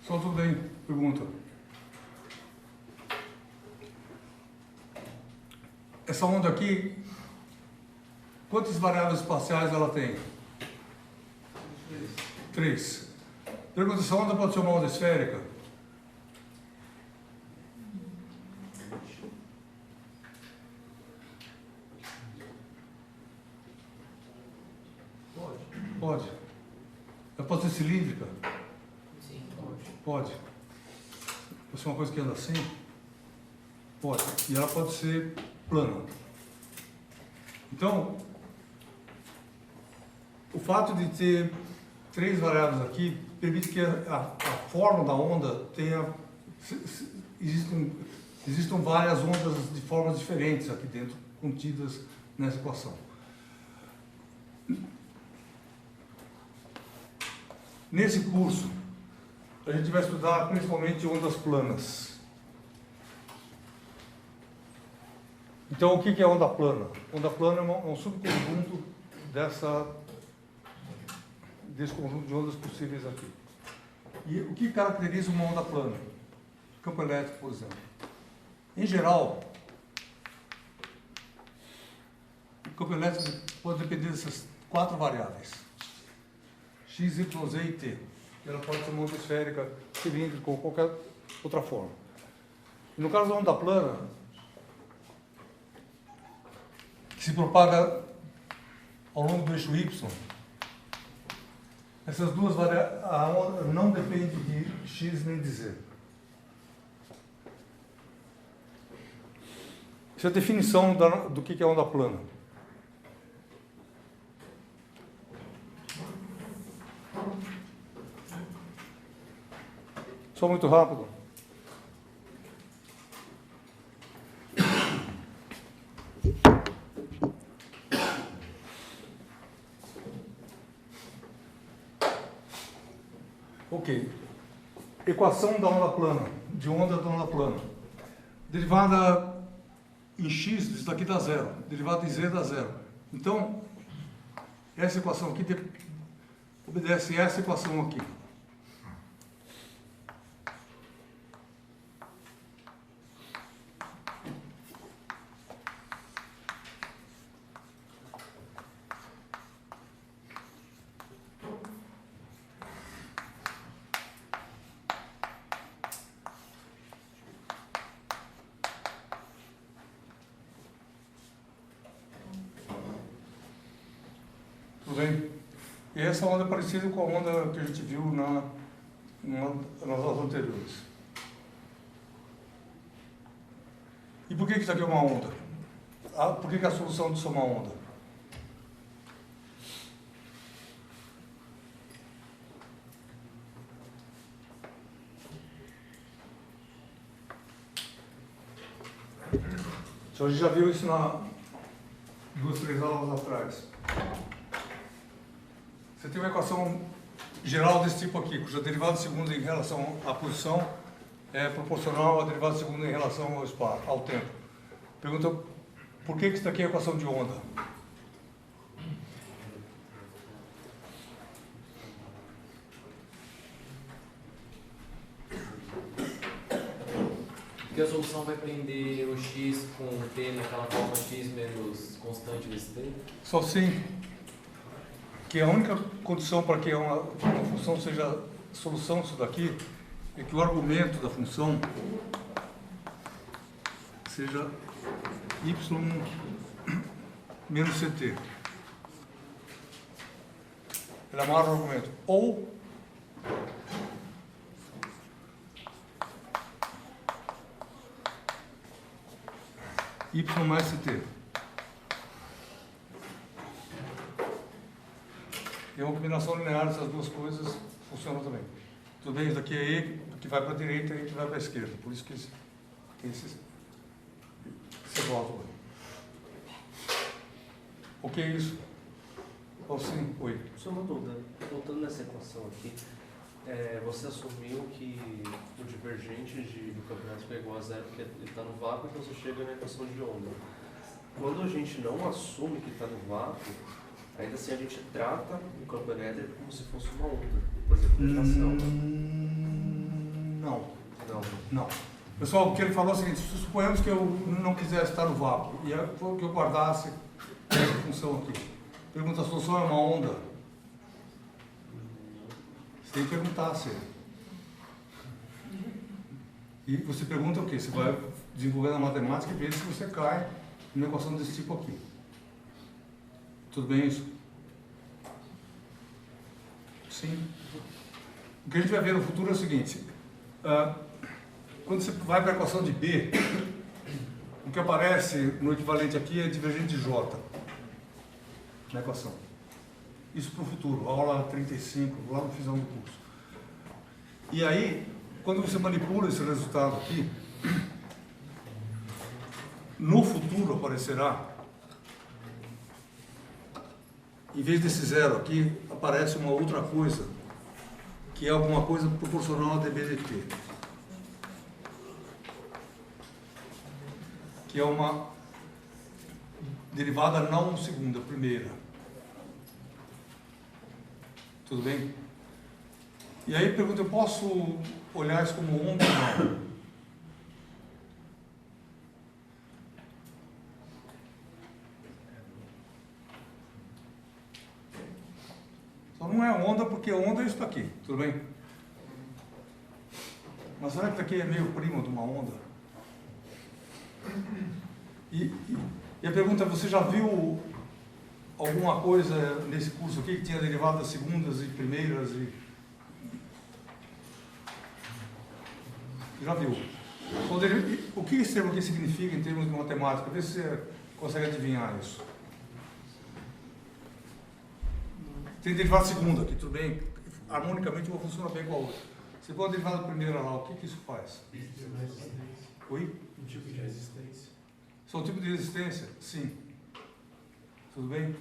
[SPEAKER 1] Só tudo bem? Pergunta. Essa onda aqui, quantas variáveis espaciais ela tem? 3. Pergunta, essa onda pode ser uma onda esférica? Pode. Ela pode ser cilíndrica?
[SPEAKER 2] Sim, pode.
[SPEAKER 1] Pode. Pode ser uma coisa que anda assim? Pode. E ela pode ser plana. Então, o fato de ter 3 variáveis aqui permite que a forma da onda tenha... Existam várias ondas de formas diferentes aqui dentro, contidas nessa equação. Nesse curso, a gente vai estudar principalmente ondas planas. Então, o que é onda plana? Onda plana é um subconjunto desse conjunto de ondas possíveis aqui. E o que caracteriza uma onda plana? Campo elétrico, por exemplo. Em geral, o campo elétrico pode depender dessas 4 variáveis. X, Y, Z e T. Ela pode ser uma onda esférica, cilíndrica ou qualquer outra forma. E no caso da onda plana, que se propaga ao longo do eixo Y, essas duas variáveis, a onda não depende de X nem de Z. Isso é a definição do que é onda plana. Só muito rápido. Ok. Equação da onda plana de onda da onda plana. Derivada em x, isso daqui dá zero. Derivada em z dá zero. Então, essa equação aqui obedece a essa equação aqui. Tudo bem? E essa onda é parecida com a onda que a gente viu nas aulas anteriores. E por que isso aqui é uma onda? Por que a solução disso é uma onda? A gente já viu isso duas, três aulas atrás. Você tem uma equação geral desse tipo aqui, cuja derivada segunda em relação à posição é proporcional à derivada segunda em relação ao espaço, ao tempo. Pergunta, por que isso daqui é equação de onda?
[SPEAKER 7] Porque a solução vai prender o x com o t naquela forma x menos constante desse t?
[SPEAKER 1] Só sim, que a única condição para que uma função seja solução disso daqui é que o argumento da função seja y menos ct. Ele amarra o argumento. Ou y mais ct. E uma combinação linear dessas duas coisas funciona também. Tudo bem, isso daqui é E que vai para a direita e E que vai para a esquerda. Por isso que tem esse rótulo. O que é isso? Ou sim? Oi.
[SPEAKER 4] Só uma dúvida. Voltando nessa equação aqui, você assumiu que o divergente do campeonato é igual a zero porque ele está no vácuo, então você chega na equação de onda. Quando a gente não assume que está no vácuo, ainda assim a gente trata o campo elétrico como se fosse uma onda, por exemplo, rotação.
[SPEAKER 1] Não.
[SPEAKER 4] Não.
[SPEAKER 1] Não. Pessoal, o que ele falou é o seguinte, suponhamos que eu não quisesse estar no vácuo e que eu guardasse essa função aqui. Pergunta, a solução é uma onda? Você tem que perguntar se. E você pergunta o quê? Você vai desenvolvendo a matemática e vê se você cai numa equação desse tipo aqui. Tudo bem isso? Sim. O que a gente vai ver no futuro é o seguinte. Quando você vai para a equação de B, o que aparece no equivalente aqui é divergente de J na equação. Isso para o futuro, aula 35, lá no final do curso. E aí, quando você manipula esse resultado aqui, no futuro aparecerá, em vez desse zero aqui, aparece uma outra coisa, que é alguma coisa proporcional a dB dt. Que é uma derivada não segunda, primeira. Tudo bem? E aí pergunta, eu posso olhar isso como onda ou não? Só não é onda porque onda é isso daqui, tudo bem? Mas será que isso aqui é meio primo de uma onda? E a pergunta, você já viu alguma coisa nesse curso aqui que tinha derivadas segundas e primeiras? Já viu? O que esse termo aqui significa em termos de matemática? Vê se você consegue adivinhar isso. Tem derivada segunda aqui, tudo bem? Harmonicamente uma funciona bem com a outra. Você põe a derivada primeira lá, o que isso faz? Oi?
[SPEAKER 8] Um tipo de resistência.
[SPEAKER 1] São tipo de resistência? Sim. Tudo bem?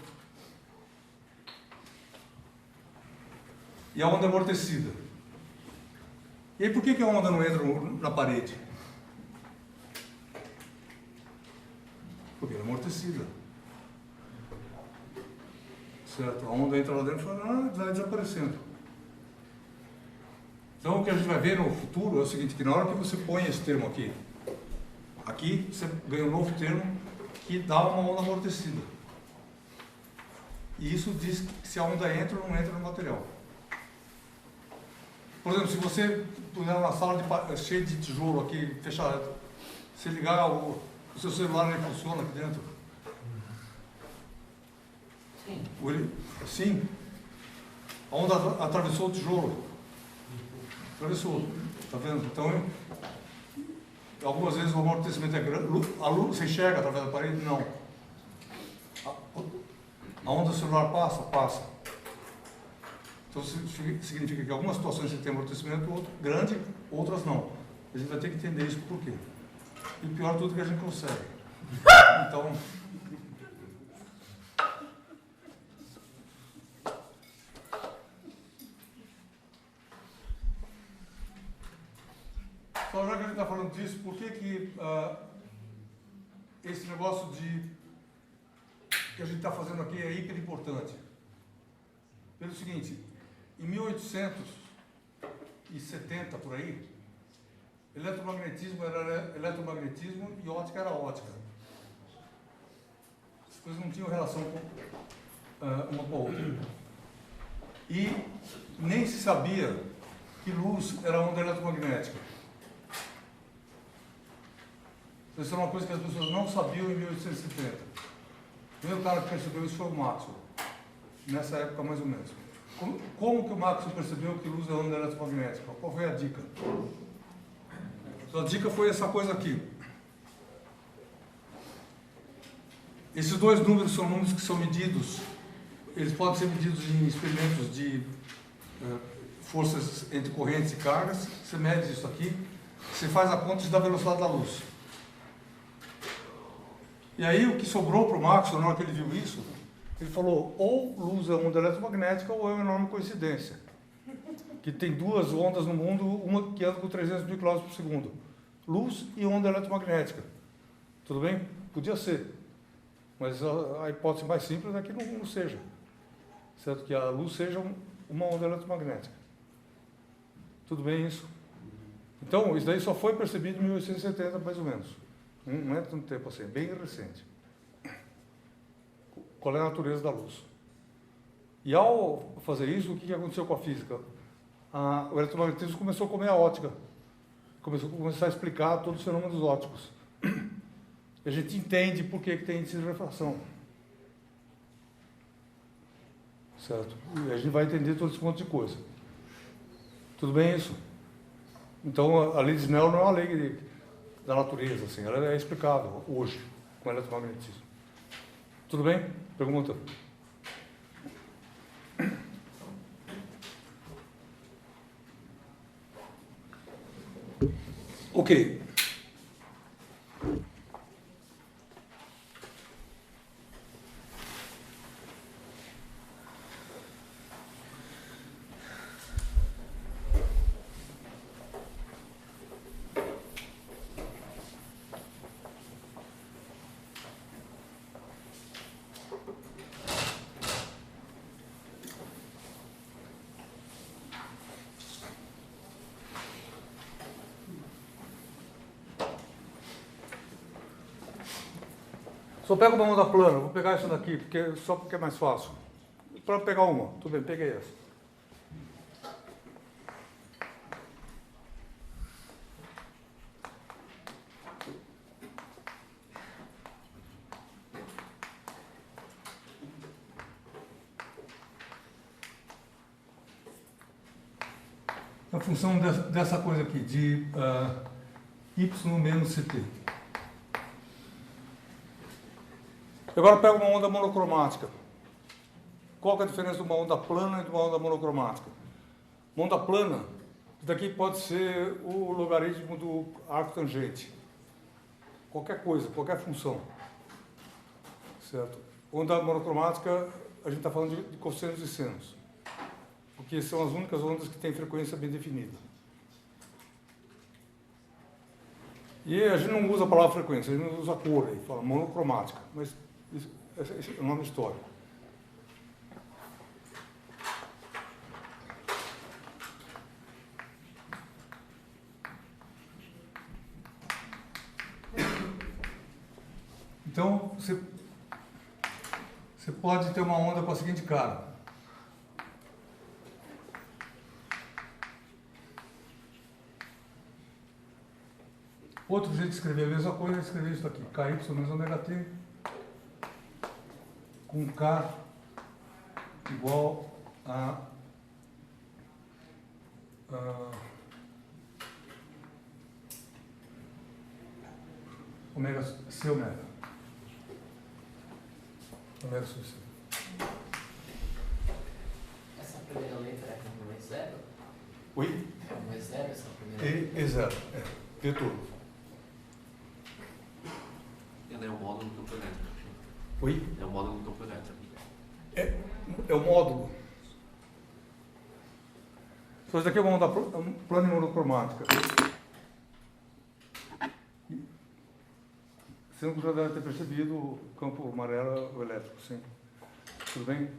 [SPEAKER 1] E a onda amortecida? E aí por que a onda não entra na parede? Porque ela é amortecida. Certo? A onda entra lá dentro e vai desaparecendo. Então o que a gente vai ver no futuro é o seguinte, que na hora que você põe esse termo aqui, aqui você ganha um novo termo que dá uma onda amortecida. E isso diz que se a onda entra ou não entra no material. Por exemplo, se você puser uma sala cheia de tijolo aqui, fechada, se ligar o seu celular nem funciona aqui dentro. Sim. A onda atravessou o tijolo. Atravessou. Está vendo? Então, algumas vezes o amortecimento é grande. A luz, você enxerga através da parede? Não. A onda do celular passa. Então, significa que algumas situações você tem amortecimento grande, outras não. A gente vai ter que entender isso por quê. E o pior de tudo é que a gente consegue. Então... Então, já que a gente está falando disso, por que esse negócio que a gente está fazendo aqui é hiper importante? Pelo seguinte, em 1870, por aí, eletromagnetismo era eletromagnetismo e ótica era ótica. As coisas não tinham relação uma com a outra. E nem se sabia que luz era onda eletromagnética. Isso é uma coisa que as pessoas não sabiam em 1870. O primeiro cara que percebeu isso foi o Maxwell, nessa época mais ou menos. Como que o Maxwell percebeu que luz é onda eletromagnética? Qual foi a dica? Então, a dica foi essa coisa aqui. Esses dois números são números que são medidos, eles podem ser medidos em experimentos de forças entre correntes e cargas. Você mede isso aqui, você faz a conta da velocidade da luz. E aí o que sobrou para o Maxwell, na hora que ele viu isso, ele falou, ou luz é onda eletromagnética ou é uma enorme coincidência. Que tem duas ondas no mundo, uma que anda com 300 mil km por segundo. Luz e onda eletromagnética. Tudo bem? Podia ser. Mas a hipótese mais simples é que não seja. Certo? Que a luz seja uma onda eletromagnética. Tudo bem isso? Então, isso daí só foi percebido em 1870, mais ou menos. Não é tanto tempo assim, é bem recente. Qual é a natureza da luz? E ao fazer isso, o que aconteceu com a física? O eletromagnetismo começou a comer a ótica. Começou a explicar todos os fenômenos ópticos. E a gente entende por que tem índice de refração. Certo? E a gente vai entender todo esse monte de coisa. Tudo bem isso? Então, a lei de Snell não é uma lei da natureza, assim, ela é explicável hoje com o eletromagnetismo. Tudo bem? Pergunta? Ok. Só pega uma onda plana, vou pegar essa daqui, só porque é mais fácil. Para pegar uma, tudo bem, peguei essa. A função dessa coisa aqui, de y menos ct. Agora pega uma onda monocromática. Qual que é a diferença de uma onda plana e de uma onda monocromática? Uma onda plana, isso daqui pode ser o logaritmo do arco tangente. Qualquer coisa, qualquer função. Certo? Onda monocromática, a gente está falando de cossenos e senos. Porque são as únicas ondas que têm frequência bem definida. E a gente não usa a palavra frequência, a gente usa cor aí, fala monocromática, mas esse é o nome histórico. Então, você pode ter uma onda com a seguinte cara. Outro jeito de escrever a mesma coisa é escrever isso aqui, KY menos ômega t, com K igual a ômega C ômega. Ômega sub C.
[SPEAKER 7] Essa primeira letra é um E0?
[SPEAKER 1] Oi?
[SPEAKER 7] É um E0 essa primeira letra?
[SPEAKER 1] E0, vetor.
[SPEAKER 4] Ela é o módulo do campo elétrico.
[SPEAKER 1] Oi?
[SPEAKER 4] É o módulo do campo elétrico.
[SPEAKER 1] É o módulo. Então, isso daqui é uma onda plana e monocromática. Você já deve ter percebido o campo amarelo o elétrico, sim. Tudo bem?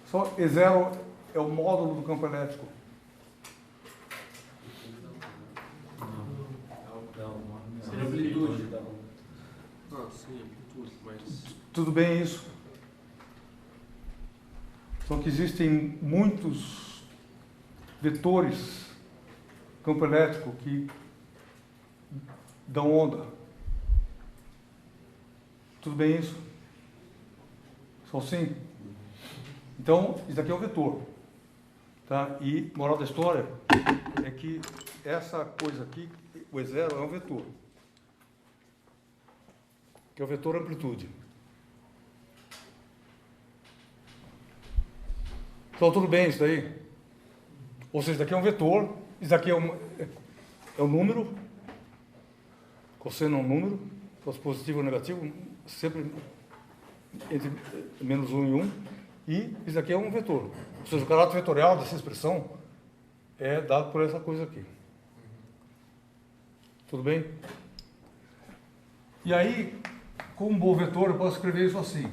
[SPEAKER 1] Só E0 é o módulo do campo elétrico.
[SPEAKER 5] Seria amplitude.
[SPEAKER 4] Ah, sim, amplitude, mas...
[SPEAKER 1] Tudo bem isso? Só que existem muitos vetores campo elétrico que dão onda. Tudo bem isso? Só sim? Então, isso aqui é um vetor. Tá? E, moral da história, é que essa coisa aqui, o E0 é um vetor. Que é o vetor amplitude. Então, tudo bem isso daí? Ou seja, isso daqui é um vetor, isso daqui é um número, cosseno é um número, fosse positivo ou negativo, sempre entre menos 1 e 1, e isso daqui é um vetor. Ou seja, o caráter vetorial dessa expressão é dado por essa coisa aqui. Tudo bem? E aí, com um bom vetor, eu posso escrever isso assim.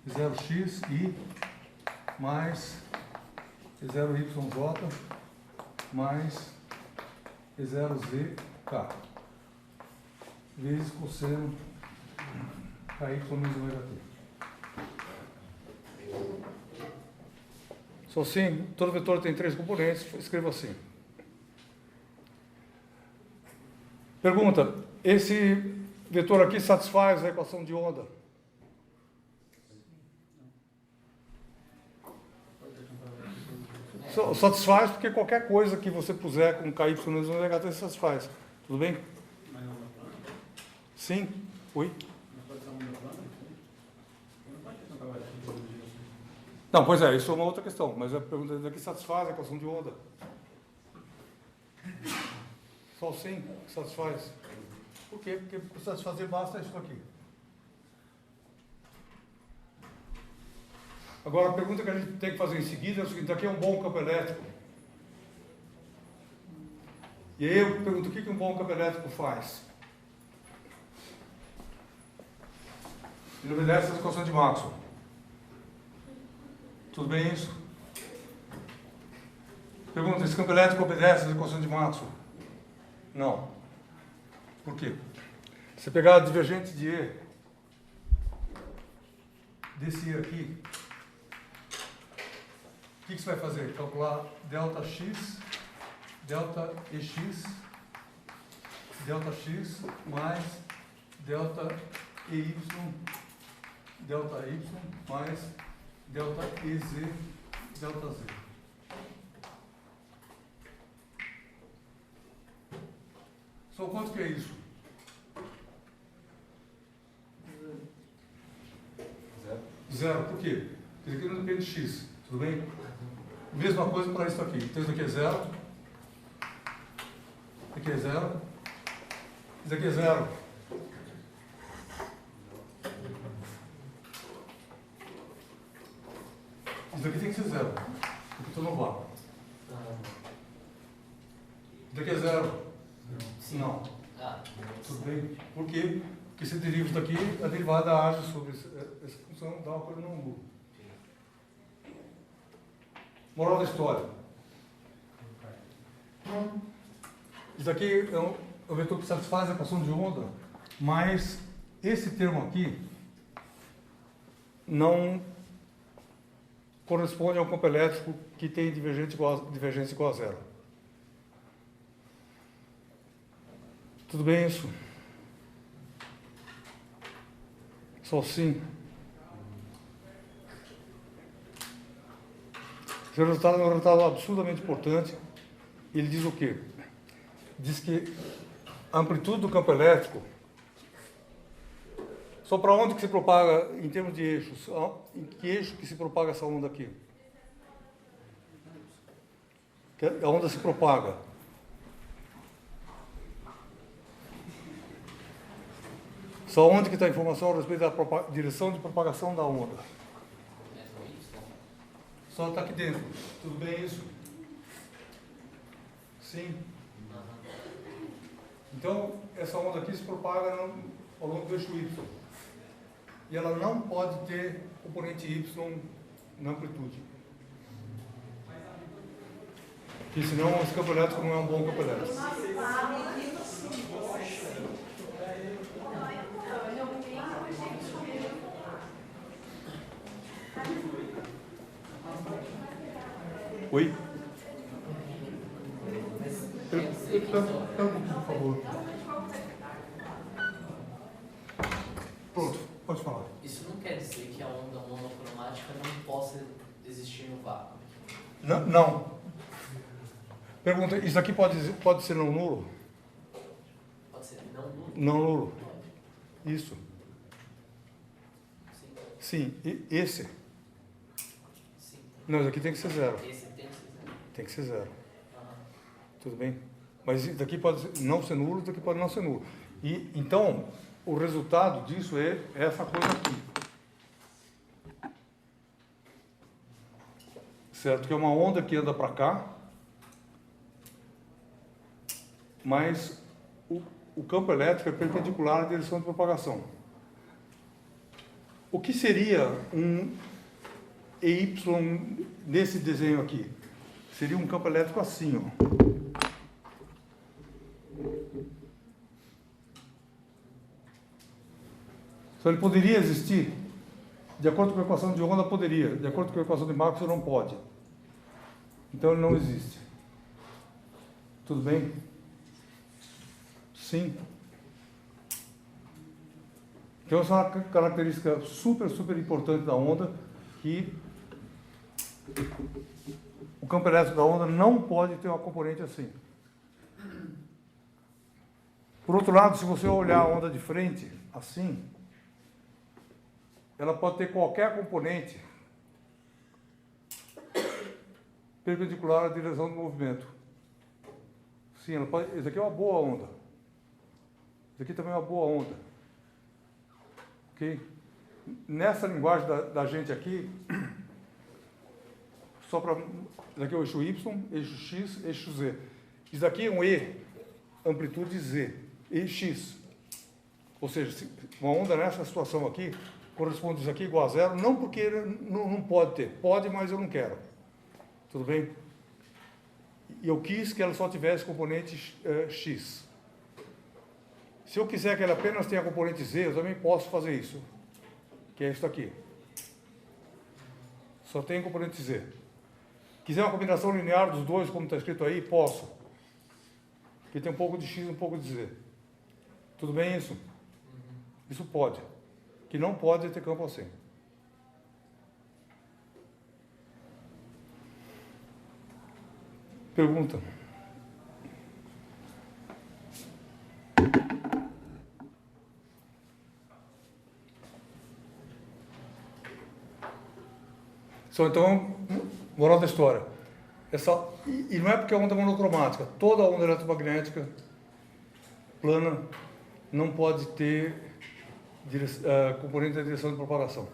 [SPEAKER 1] 0x i mais E0YJ mais E0ZK vezes cosseno KY menos ômega t. Só assim, todo vetor tem 3 componentes, escrevo assim. Pergunta, esse vetor aqui satisfaz a equação de onda? Satisfaz porque qualquer coisa que você puser com KY menos ômega t satisfaz. Tudo bem?
[SPEAKER 3] Mas é onda plana?
[SPEAKER 1] Sim? Oi?
[SPEAKER 3] Mas pode ser onda plana? Não pode ter tanta variação de assim.
[SPEAKER 1] Não, pois é, isso é uma outra questão, mas a pergunta daqui satisfaz a equação de onda. Só sim satisfaz. Por quê? Porque para satisfazer basta isso aqui. Agora, a pergunta que a gente tem que fazer em seguida é o seguinte: aqui é um bom campo elétrico. E aí eu pergunto, o que um bom campo elétrico faz? Ele obedece às equações de Maxwell. Tudo bem isso? Pergunta, esse campo elétrico obedece às equações de Maxwell? Não. Por quê? Se você pegar a divergente de E, desse E aqui, o que você vai fazer? Calcular delta x mais delta EY, delta Y mais delta EZ, delta Z. Só quanto que é isso? Zero. Por quê? Porque isso aqui não depende de x. Tudo bem? Mesma coisa para isso aqui. Então isso aqui é zero. Isso aqui é zero. Isso aqui é zero. Isso aqui tem que ser zero. Porque estou no vácuo. Daqui é zero.
[SPEAKER 7] Sim.
[SPEAKER 1] Não.
[SPEAKER 7] Ah,
[SPEAKER 1] Tudo bem? Por quê? Porque se deriva isso daqui, a derivada age sobre essa função, dá uma coisa não ângulo. Moral da história. Isso daqui é um vetor que satisfaz a equação de onda, mas esse termo aqui não corresponde a um campo elétrico que tem divergência igual a zero. Tudo bem isso? Só sim. Esse resultado é um resultado absurdamente importante. Ele diz o quê? Diz que a amplitude do campo elétrico, só para onde que se propaga, em termos de eixos, em que eixo que se propaga essa onda aqui? A onda se propaga. Só onde que está a informação a respeito da direção de propagação da onda? Só está aqui dentro. Tudo bem isso? Sim. Então, essa onda aqui se propaga ao longo do eixo Y. E ela não pode ter componente Y na amplitude. Porque senão esse campo elétrico não é um bom campo elétrico. Oi? Por favor. Pronto, pode falar.
[SPEAKER 7] Isso não quer dizer que a onda monocromática não possa existir no vácuo.
[SPEAKER 1] Não. Não. Pergunta, isso aqui pode ser não nulo?
[SPEAKER 7] Pode ser não nulo?
[SPEAKER 1] Não nulo. Isso.
[SPEAKER 7] Sim.
[SPEAKER 1] Sim. E esse?
[SPEAKER 7] Sim.
[SPEAKER 1] Não, isso aqui tem que ser zero.
[SPEAKER 7] Esse tem que ser zero.
[SPEAKER 1] Tem que ser zero.
[SPEAKER 7] Aham.
[SPEAKER 1] Tudo bem? Mas isso daqui pode não ser nulo, isso daqui pode não ser nulo. E, então, o resultado disso é essa coisa aqui. Certo? Que é uma onda que anda para cá, mas o campo elétrico é perpendicular à direção de propagação. O que seria um EY nesse desenho aqui? Seria um campo elétrico assim, ó. Então ele poderia existir? De acordo com a equação de onda, poderia. De acordo com a equação de Maxwell, não pode. Então ele não existe. Tudo bem? Sim. Então essa é uma característica super, super importante da onda, que o campo elétrico da onda não pode ter uma componente assim. Por outro lado, se você olhar a onda de frente, assim, ela pode ter qualquer componente perpendicular à direção do movimento. Sim, ela pode. Isso aqui é uma boa onda. Isso aqui também é uma boa onda. Ok? Nessa linguagem da gente aqui, só para. Isso aqui é o eixo Y, eixo X, eixo Z. Isso aqui é um E, amplitude Z, e X. Ou seja, uma onda nessa situação aqui corresponde isso aqui igual a zero, não porque não pode ter. Pode, mas eu não quero. Tudo bem? E eu quis que ela só tivesse componente X. Se eu quiser que ela apenas tenha componente Z, eu também posso fazer isso. Que é isso aqui. Só tem componente Z. Quiser uma combinação linear dos dois, como está escrito aí, posso. Porque tem um pouco de X e um pouco de Z. Tudo bem isso? Isso pode. Que não pode ter campo assim. Pergunta. Então, moral da história. E não é porque é onda monocromática. Toda onda eletromagnética plana não pode ter componente da direção de propagação.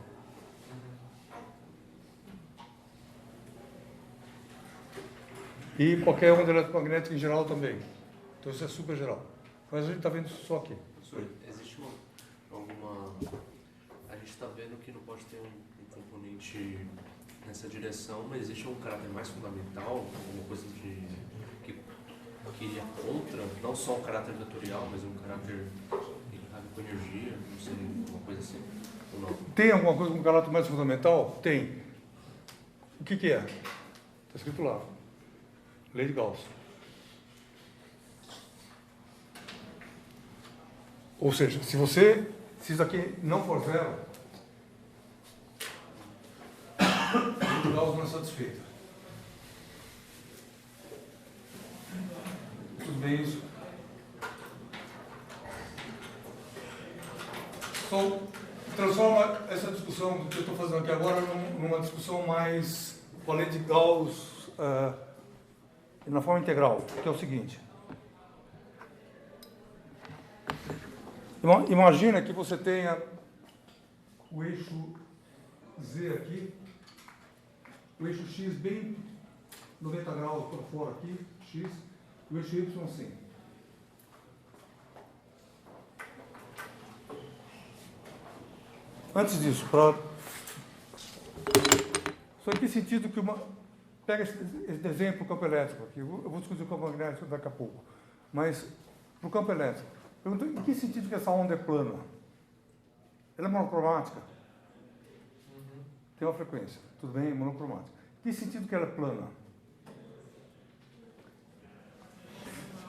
[SPEAKER 1] E qualquer onda eletromagnética em geral também. Então isso é super geral. Mas a gente está vendo isso só aqui.
[SPEAKER 4] Professor, existe alguma... A gente está vendo que não pode ter um componente nessa direção, mas existe um caráter mais fundamental, alguma coisa que iria contra, não só um caráter vetorial, mas um caráter com energia, não sei, alguma coisa assim, ou não?
[SPEAKER 1] Tem alguma coisa com caráter mais fundamental? Tem. O que é? Está escrito lá. Lei de Gauss. Ou seja, se isso aqui não for zero, a lei de Gauss não é satisfeita. Tudo bem isso? Então, transforma essa discussão que eu estou fazendo aqui agora numa discussão mais com a lei de Gauss na forma integral, que é o seguinte. Imagina que você tenha o eixo Z aqui, o eixo X bem 90 graus para fora aqui, X, e o eixo Y assim. Antes disso, só em que sentido que pega esse desenho para o campo elétrico aqui, eu vou discutir o campo magnético daqui a pouco, mas para o campo elétrico, pergunto, em que sentido que essa onda é plana? Ela é monocromática? Tem uma frequência, tudo bem, é monocromática. Em que sentido que ela é plana?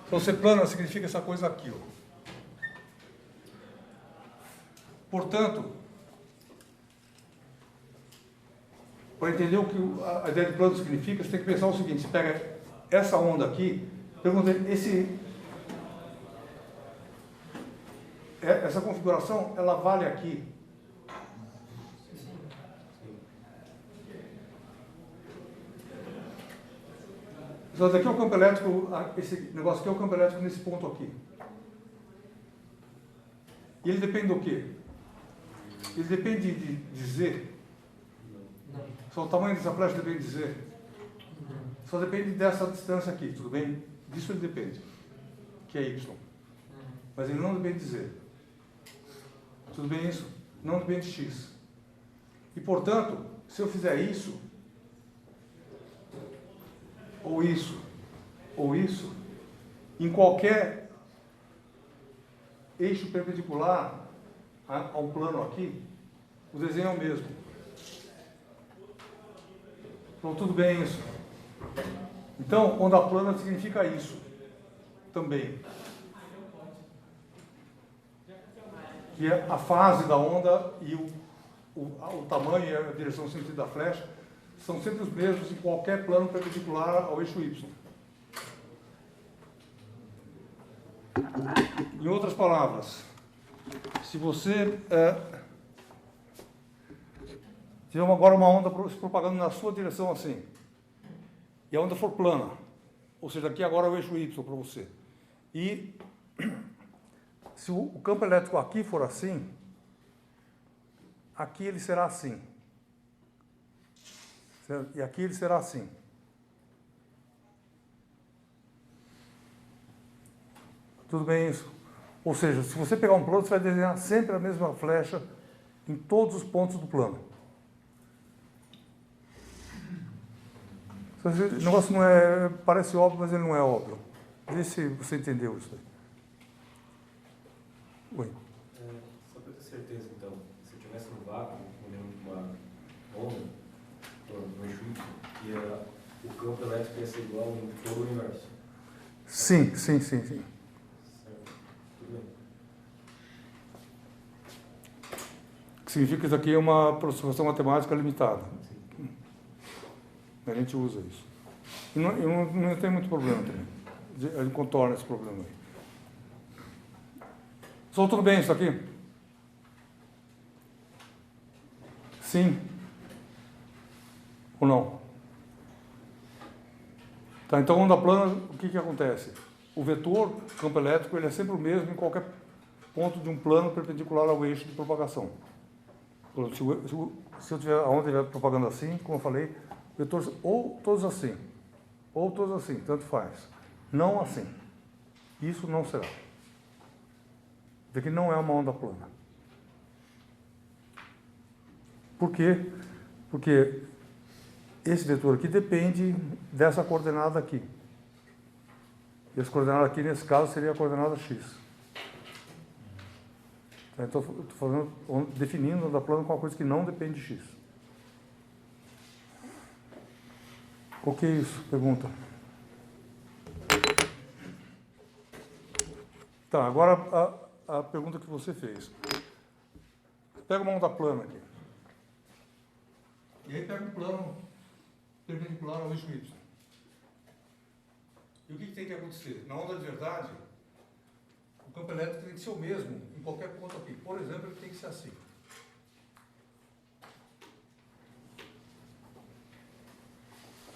[SPEAKER 1] Então, ser plana significa essa coisa aqui, ó. Portanto, para entender o que a ideia de plano significa, você tem que pensar o seguinte: você pega essa onda aqui, pergunta, essa configuração, ela vale aqui? Então, daqui é o campo elétrico, esse negócio aqui é o campo elétrico nesse ponto aqui. E ele depende do quê? Ele depende de Z. Só o tamanho dessa flecha depende de Z. Só depende dessa distância aqui, tudo bem? Disso ele depende, que é Y. Mas ele não depende de Z. Tudo bem isso? Não depende de X. E, portanto, se eu fizer isso, ou isso, em qualquer eixo perpendicular ao plano aqui, o desenho é o mesmo. Então, tudo bem isso. Então, onda plana significa isso também. Que é a fase da onda e o tamanho e a direção sentido da flecha são sempre os mesmos em qualquer plano perpendicular ao eixo Y. Em outras palavras, se você tiver agora uma onda se propagando na sua direção assim, e a onda for plana, ou seja, aqui agora é o eixo Y para você, e se o campo elétrico aqui for assim, aqui ele será assim. Certo? E aqui ele será assim. Tudo bem isso? Ou seja, se você pegar um plano, você vai desenhar sempre a mesma flecha em todos os pontos do plano. O negócio não é, parece óbvio, mas ele não é óbvio. Vê se você entendeu isso aí. Oi.
[SPEAKER 5] Só para ter certeza, então, se eu estivesse no vácuo, olhando uma onda no eixo Y, o campo elétrico ia ser igual em todo o universo?
[SPEAKER 1] Sim.
[SPEAKER 5] Certo. Tudo bem.
[SPEAKER 1] Significa que isso aqui é uma aproximação matemática limitada. A gente usa isso. E não tem muito problema também. A gente contorna esse problema aí. Só tudo bem isso aqui? Sim? Ou não? Tá, então, onda plana, o que acontece? O vetor, campo elétrico, ele é sempre o mesmo em qualquer ponto de um plano perpendicular ao eixo de propagação. Se eu tiver a onda estiver propagando assim, como eu falei, vetores ou todos assim. ou todas assim, tanto faz. Não assim. Isso não será. Isso aqui não é uma onda plana. Por quê? Porque esse vetor aqui depende dessa coordenada aqui. E essa coordenada aqui, nesse caso, seria a coordenada x. Então, estou definindo onda plana com uma coisa que não depende de x. O que é isso? Pergunta. Tá, agora a pergunta que você fez. Pega uma onda plana aqui. E aí pega um plano perpendicular ao eixo y. E o que tem que acontecer? Na onda de verdade, o campo elétrico tem que ser o mesmo em qualquer ponto aqui. Por exemplo, ele tem que ser assim.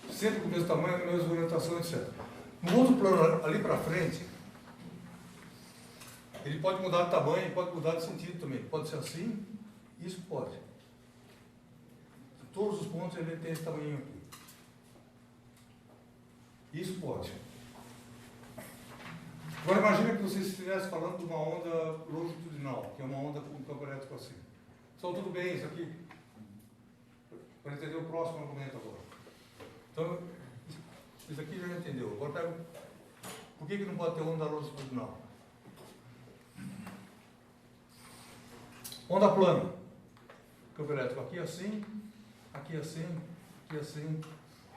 [SPEAKER 1] Sempre com o mesmo tamanho, a mesma orientação, etc. No outro plano, ali para frente, ele pode mudar de tamanho, pode mudar de sentido também. Pode ser assim, isso pode. Em todos os pontos ele tem esse tamanho aqui. Isso pode. Agora imagine que você estivesse falando de uma onda longitudinal, que é uma onda com campo elétrico assim. Só tudo bem isso aqui? Para entender o próximo argumento agora. Então, isso aqui já entendeu. Agora pega. Por que não pode ter onda longitudinal? Onda plana. Campo elétrico aqui assim, aqui assim, aqui assim,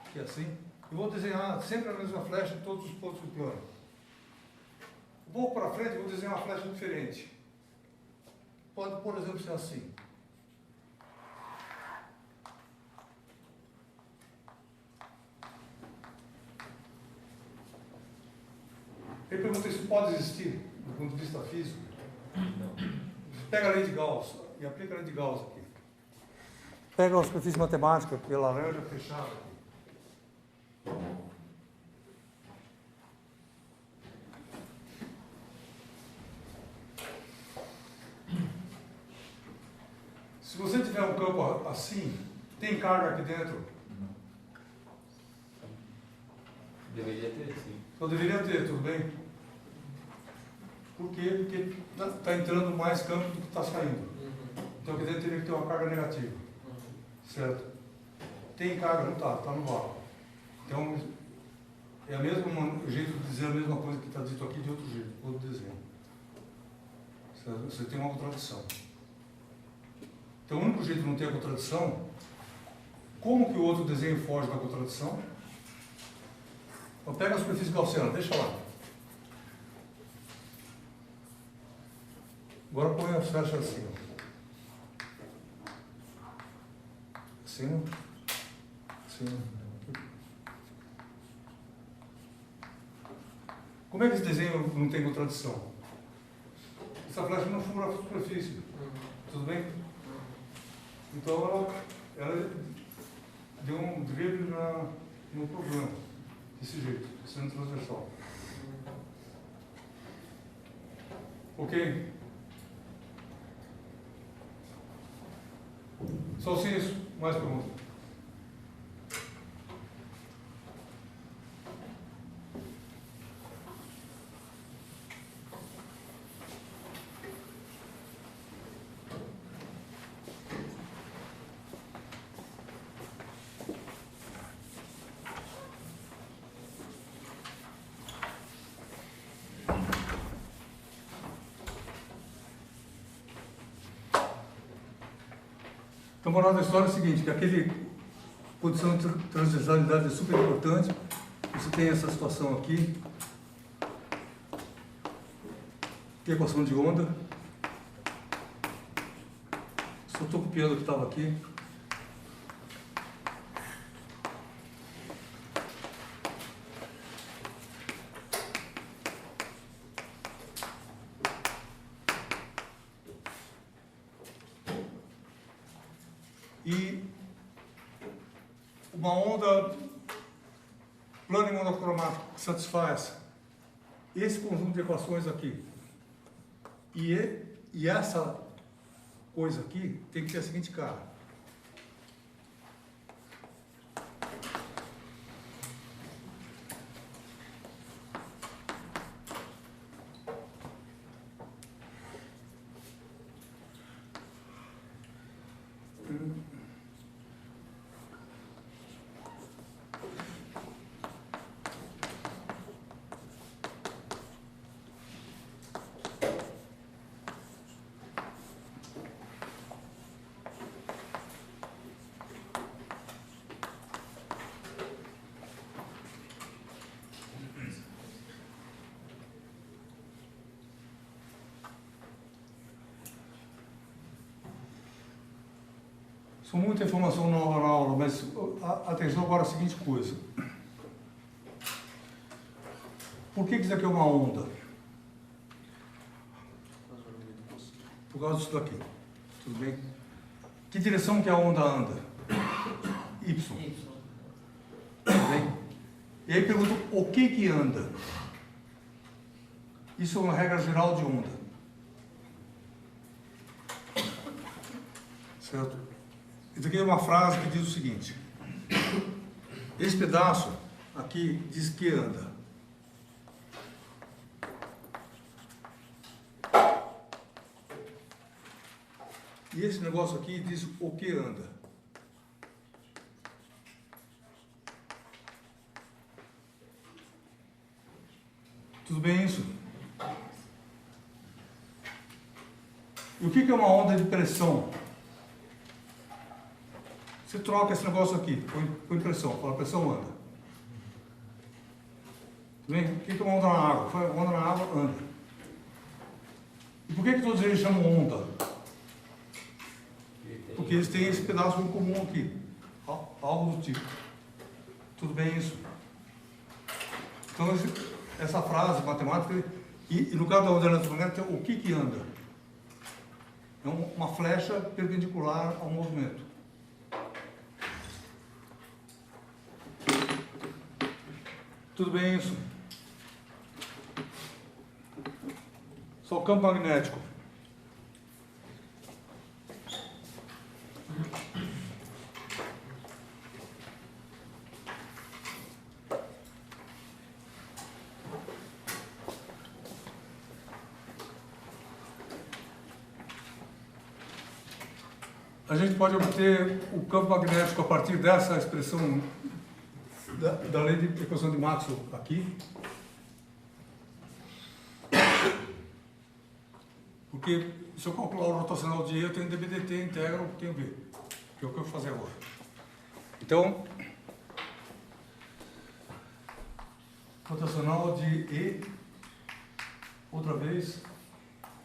[SPEAKER 1] aqui assim. E vou desenhar sempre a mesma flecha em todos os pontos do plano. Um pouco para frente, eu vou desenhar uma flecha diferente. Pode, por exemplo, ser assim. Ele pergunta: isso pode existir do ponto de vista físico? Não. Pega a lei de Gauss e aplica a lei de Gauss aqui. Pega a superfície matemática, que é laranja fechada aqui. Se você tiver um campo assim, tem carga aqui dentro?
[SPEAKER 7] Não. Deveria ter, sim.
[SPEAKER 1] Então deveria ter, tudo bem? Por quê? Porque está entrando mais campo do que está saindo. Então quer dizer, teria que ter uma carga negativa. Certo? Tem carga? Não está, está no vácuo. Então, é o mesmo jeito de dizer a mesma coisa que está dito aqui de outro jeito, outro desenho. Certo? Você tem uma contradição. Então, o único jeito de não ter a contradição, como que o outro desenho foge da contradição? Então, pega a superfície gaussiana, deixa lá. Agora põe a flecha assim. Assim. Assim. Como é que esse desenho não tem contradição? Essa flecha não fura a superfície. Tudo bem? Então ela deu um drible no problema. Desse jeito, sendo transversal. Ok? Só assim isso. Mais perguntas? Então, moral da história é o seguinte, que aquele condição de transversalidade é super importante. Você tem essa situação aqui, que é a equação de onda. Só estou copiando o que estava aqui. E uma onda plana e monocromática que satisfaz esse conjunto de equações aqui e essa coisa aqui tem que ter a seguinte cara. São muita informação nova na aula, mas atenção agora à seguinte coisa. Por que isso aqui é uma onda? Por causa disso daqui. Tudo bem? Que direção que a onda anda? Y. Tudo bem? E aí pergunto, o que anda? Isso é uma regra geral de onda. Certo? Isso aqui é uma frase que diz o seguinte. Esse pedaço aqui diz que anda. E esse negócio aqui diz o que anda. Tudo bem isso? E o que é uma onda de pressão? Você troca esse negócio aqui, põe pressão, fala pressão anda. Tudo bem? O que é uma onda na água? Onda na água anda. E por que todos eles chamam onda? Porque eles têm esse pedaço em comum aqui. Algo do tipo. Tudo bem isso? Então, essa frase matemática, e no caso da onda eletromagnética, o que anda? É uma flecha perpendicular ao movimento. Tudo bem isso? Só o campo magnético. A gente pode obter o campo magnético a partir dessa expressão da lei de equação de Maxwell aqui. Porque se eu calcular o rotacional de E, eu tenho dBdt integral, tenho V, que é o que eu vou fazer agora. Então, rotacional de E, outra vez,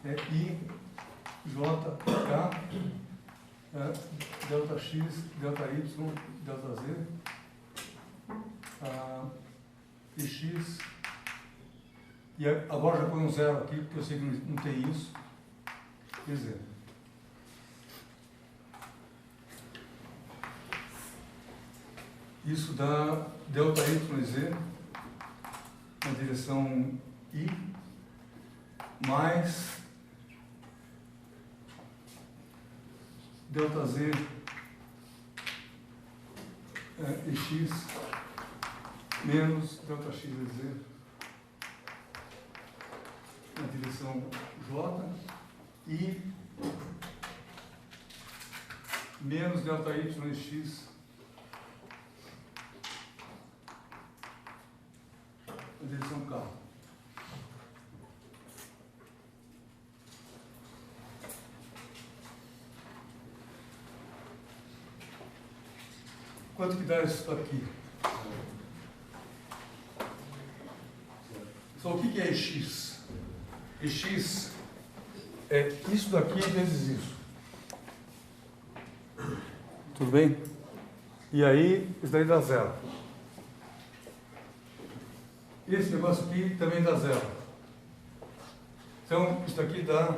[SPEAKER 1] é I, J, K, delta X, delta Y, delta Z, e X, e agora já põe um zero aqui, porque eu sei que não tem isso, e Z. Isso dá delta Y e Z na direção I, mais delta Z e X menos delta X e Z na direção J e menos delta Y e X na direção K. Quanto que dá isso aqui? Então, o que é EX? EX é isso daqui vezes isso. Tudo bem? E aí, isso daí dá zero. Esse negócio aqui também dá zero. Então, isso daqui dá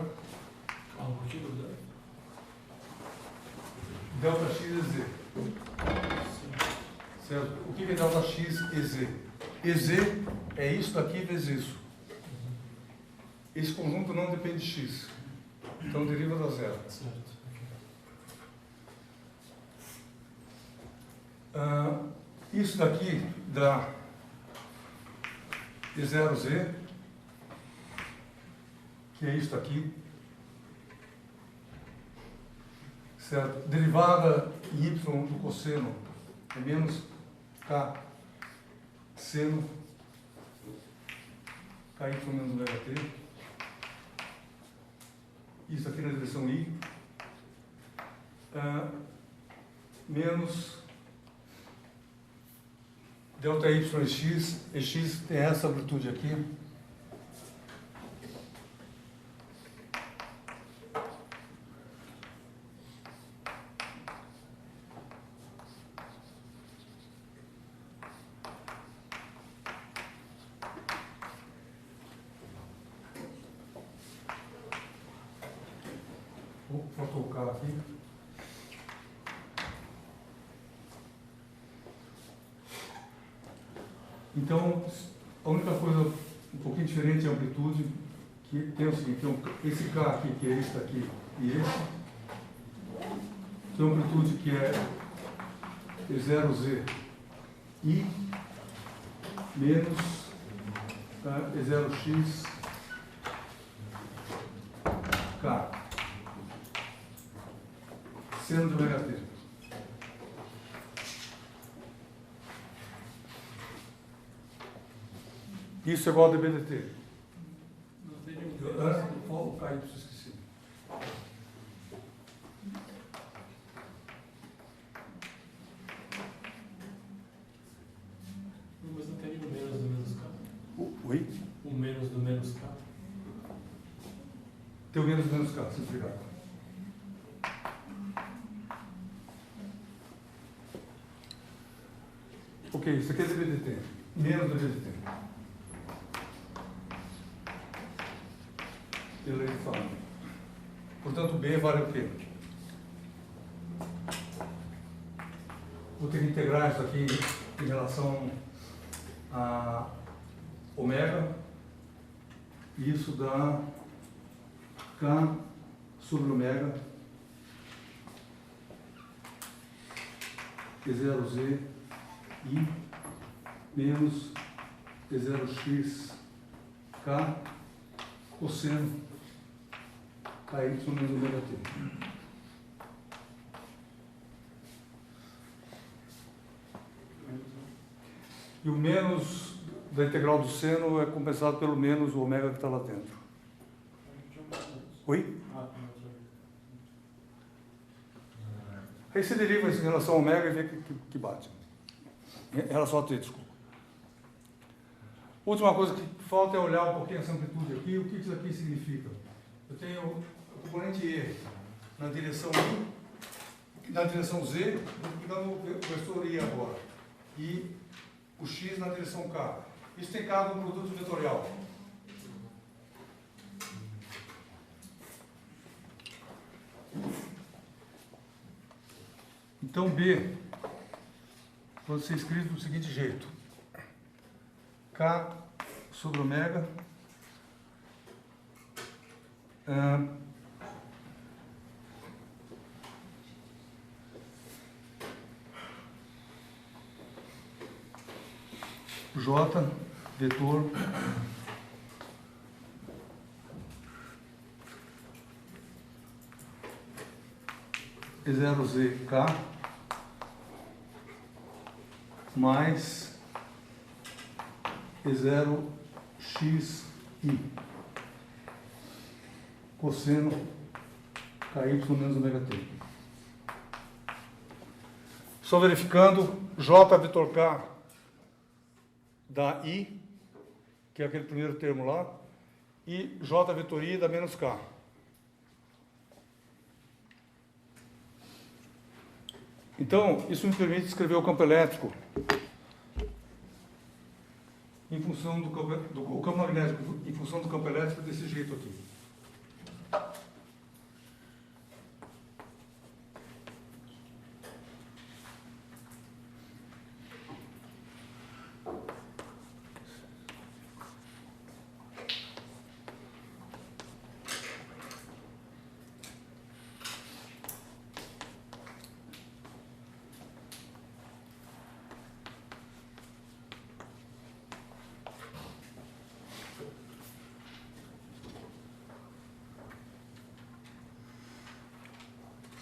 [SPEAKER 1] delta X e Z. Certo? O que é delta X e Z? EZ é isso daqui vezes isso. Esse conjunto não depende de X. Então deriva da zero.
[SPEAKER 8] Certo.
[SPEAKER 1] Isso daqui dá E0Z, que é isso daqui. Certo? Derivada em Y do cosseno é menos K seno KY menos ωt. Isso aqui na direção I. Menos delta Y e X tem essa amplitude aqui. Faltou o K aqui. Então, a única coisa um pouquinho diferente é a amplitude, que tem o seguinte, tem esse K aqui, que é esse daqui, e esse. Tem uma amplitude que é 0Z I menos E0x K. Seno de ômega t. Isso é igual a dBdt.
[SPEAKER 3] Não tem nenhum.
[SPEAKER 1] O KY, esqueci.
[SPEAKER 3] Mas não tem nenhum menos do menos K.
[SPEAKER 1] Oi?
[SPEAKER 3] O menos do menos K.
[SPEAKER 1] Tem o menos K, simplificado. Ok, isso aqui é dBdt. Menos dBdt. Pela fala. Portanto, B vale o quê? Vou ter que integrar isso aqui em relação a ômega. E isso dá K sobre ômega E0Z I menos E0x K cosseno KY menos ômega t. E o menos da integral do seno é compensado pelo menos o ômega que está lá dentro. Oi? Aí você deriva isso em relação ao ômega e vê que bate. Em relação a t, desculpa. Última coisa que falta é olhar um pouquinho essa amplitude aqui. O que isso aqui significa? Eu tenho o componente E na direção Z, multiplicando o vetor I agora. E o X na direção K. Isso tem K no produto vetorial. Então B pode ser escrito do seguinte jeito: K sobre ômega J vetor E0ZK mais E0XI cosseno KY menos ômega t. Só verificando, J vetor K dá I, que é aquele primeiro termo lá, e J vetor I dá menos K. Então, isso me permite escrever o campo elétrico em função do campo magnético, em função do campo elétrico desse jeito aqui.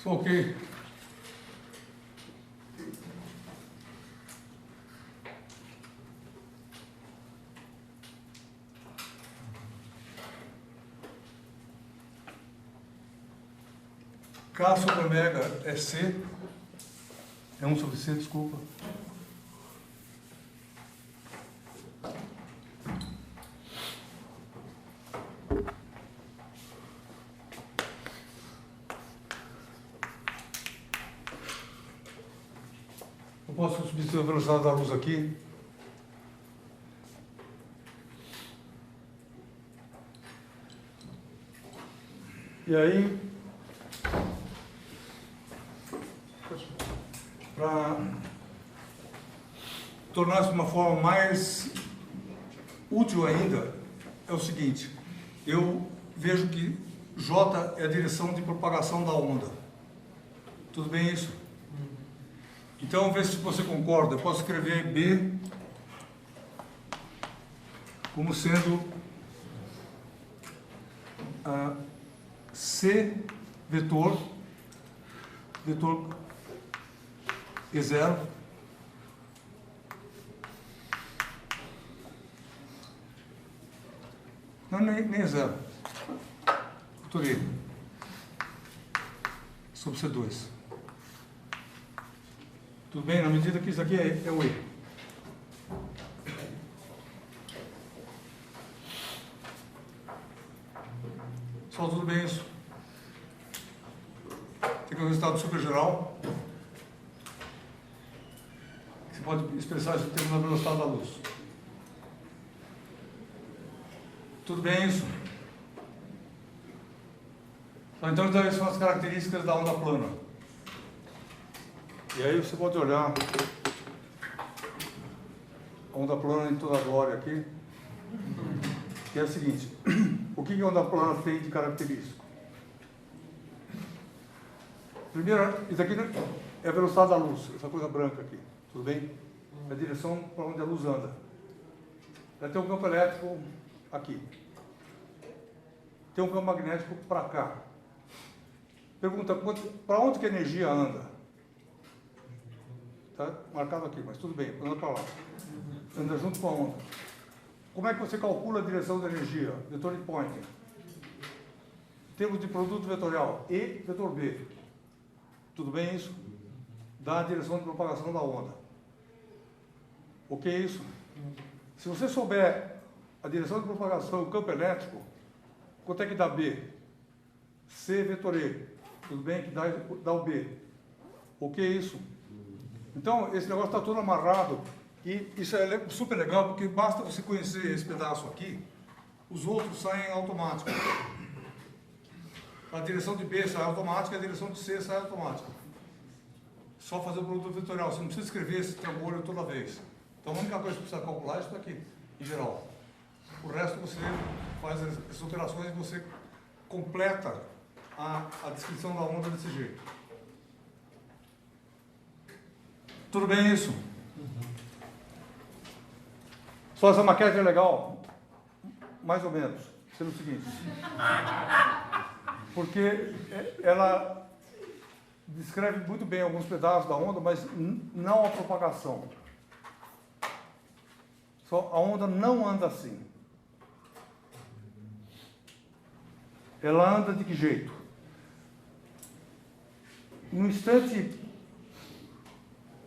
[SPEAKER 1] Ok. K sobre ômega é C. É 1 sobre C, desculpa. Posso substituir a velocidade da luz aqui. E aí, para tornar isso de uma forma mais útil ainda, é o seguinte: eu vejo que J é a direção de propagação da onda. Tudo bem isso? Então, vê se você concorda. Eu posso escrever B como sendo C vetor E0 não, nem E0 vetor E sobre C2. Tudo bem? Na medida que isso aqui é o E. Só tudo bem isso? Tem que o resultado super geral. Você pode expressar isso em termos da velocidade da luz. Tudo bem isso? Então, essas são as características da onda plana. E aí você pode olhar a onda plana em toda a glória aqui, que é o seguinte: o que a onda plana tem de característico? Primeiro, isso aqui é a velocidade da luz, essa coisa branca aqui, tudo bem? É a direção para onde a luz anda. Vai ter um campo elétrico aqui. Tem um campo magnético para cá. Pergunta, para onde que a energia anda? Está marcado aqui, mas tudo bem, anda para lá. Anda junto com a onda. Como é que você calcula a direção da energia? Vetor de Poynting. Termos de produto vetorial, E vetor B. Tudo bem isso? Dá a direção de propagação da onda. O que é isso? Se você souber a direção de propagação do campo elétrico, quanto é que dá B? C vetor E. Tudo bem que dá o B. O que é isso? Então, esse negócio está todo amarrado. E isso é super legal, porque basta você conhecer esse pedaço aqui, os outros saem automáticos. A direção de B sai automática, a direção de C sai automática. Só fazer o produto vetorial. Você não precisa escrever esse trambolho toda vez. Então, a única coisa que precisa calcular é isso daqui, em geral. O resto você faz as operações e você completa a descrição da onda desse jeito. Tudo bem isso? Só essa maquete é legal? Mais ou menos. Sendo o seguinte. Porque ela descreve muito bem alguns pedaços da onda, mas não a propagação. Só a onda não anda assim. Ela anda de que jeito? No instante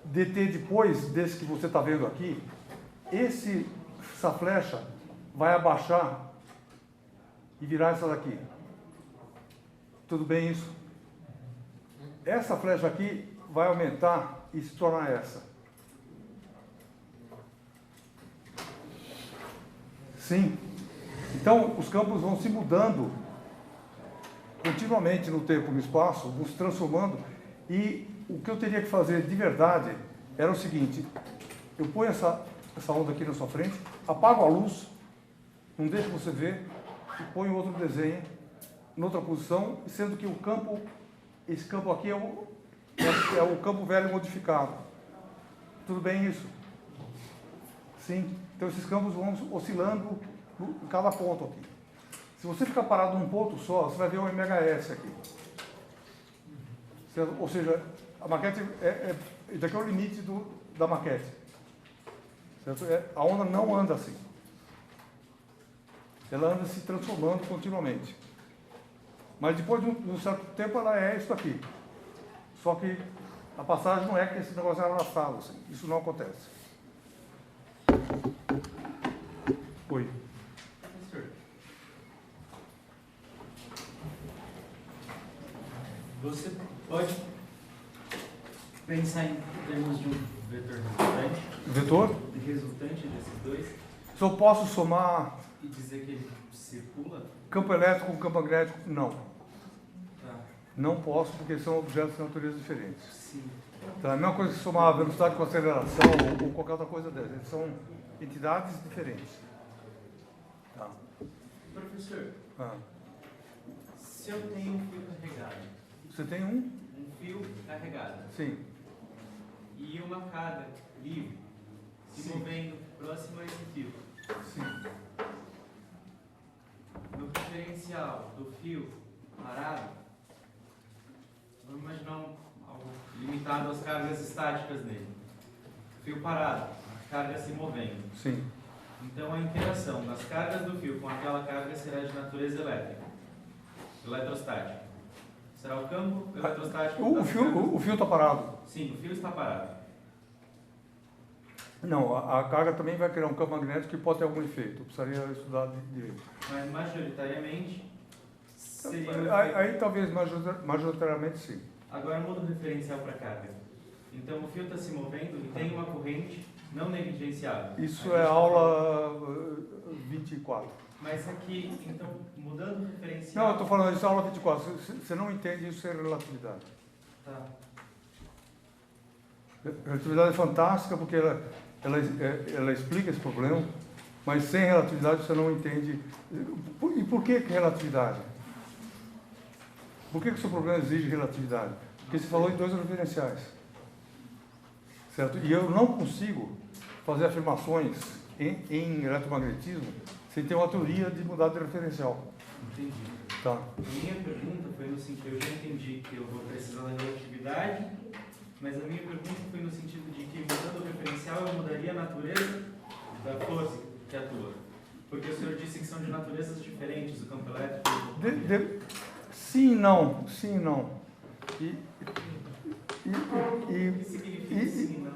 [SPEAKER 1] dt depois desse que você está vendo aqui, essa flecha vai abaixar e virar essa daqui. Tudo bem isso? Essa flecha aqui vai aumentar e se tornar essa. Sim. Então, os campos vão se mudando continuamente no tempo e no espaço, vão se transformando, e o que eu teria que fazer de verdade era o seguinte: eu ponho essa onda aqui na sua frente, apago a luz, não deixo você ver, e ponho outro desenho em outra posição, sendo que esse campo aqui é o campo velho modificado. Tudo bem isso? Sim. Então esses campos vão oscilando em cada ponto aqui. Se você ficar parado num ponto só, você vai ver o MHS aqui. Ou seja, a maquete daqui é o limite da maquete. Certo? A onda não anda assim. Ela anda se transformando continuamente. Mas depois de um certo tempo ela é isso aqui. Só que a passagem não é que esse negócio é arrastado assim. Isso não acontece. Oi.
[SPEAKER 8] Professor, você pode pensar em termos de um vetor resultante?
[SPEAKER 1] Vetor?
[SPEAKER 8] Resultante desses dois?
[SPEAKER 1] Se eu posso somar
[SPEAKER 8] E dizer que ele circula?
[SPEAKER 1] campo elétrico com campo magnético, não.
[SPEAKER 8] Tá.
[SPEAKER 1] Não posso, porque são objetos de natureza diferentes.
[SPEAKER 4] Sim.
[SPEAKER 1] Tá? A mesma coisa que somar velocidade com aceleração ou qualquer outra coisa dessa. Eles são entidades diferentes. Tá.
[SPEAKER 8] Professor,
[SPEAKER 1] Ah.
[SPEAKER 8] se eu tenho um fio carregado,
[SPEAKER 1] Você tem um?
[SPEAKER 8] um fio carregado
[SPEAKER 1] Sim.
[SPEAKER 8] e uma carga livre se
[SPEAKER 1] Sim.
[SPEAKER 8] movendo próximo a esse fio,
[SPEAKER 1] Sim.
[SPEAKER 8] no diferencial do fio parado, vamos imaginar algo limitado às cargas estáticas dele. Fio parado, a carga se movendo.
[SPEAKER 1] Sim.
[SPEAKER 8] Então a interação das cargas do fio com aquela carga será de natureza elétrica, eletrostática. Será o campo eletrostático.
[SPEAKER 1] O
[SPEAKER 8] das cargas.
[SPEAKER 1] fio está parado.
[SPEAKER 8] Sim, o fio está parado.
[SPEAKER 1] Não, a carga também vai criar um campo magnético que pode ter algum efeito. Eu precisaria estudar direito.
[SPEAKER 8] Mas majoritariamente seria o
[SPEAKER 1] Aí talvez majoritariamente sim.
[SPEAKER 8] Agora muda o referencial para carga. Então o fio está se movendo e tem uma corrente não negligenciável.
[SPEAKER 1] Isso
[SPEAKER 8] A
[SPEAKER 1] é
[SPEAKER 8] gente tá
[SPEAKER 1] aula 24.
[SPEAKER 8] Mas aqui, então, mudando o referencial.
[SPEAKER 1] Não, eu estou falando isso é aula 24. Você não entende isso ser relatividade.
[SPEAKER 8] Tá.
[SPEAKER 1] Relatividade é fantástica porque ela explica esse problema, mas sem relatividade você não entende. E por que relatividade? Por que o seu problema exige relatividade? Porque você falou em dois referenciais. Certo? E eu não consigo fazer afirmações em eletromagnetismo sem ter uma teoria de mudar de referencial.
[SPEAKER 8] Entendi.
[SPEAKER 1] Tá?
[SPEAKER 8] A minha pergunta foi no sentido, eu já entendi que eu vou precisar da relatividade, mas a minha pergunta foi no sentido de que mudando o referencial eu mudaria a natureza da força que atua. Porque o senhor disse que são de naturezas diferentes, o campo elétrico.
[SPEAKER 1] Sim e não. Sim e não.
[SPEAKER 8] O que significa sim, não?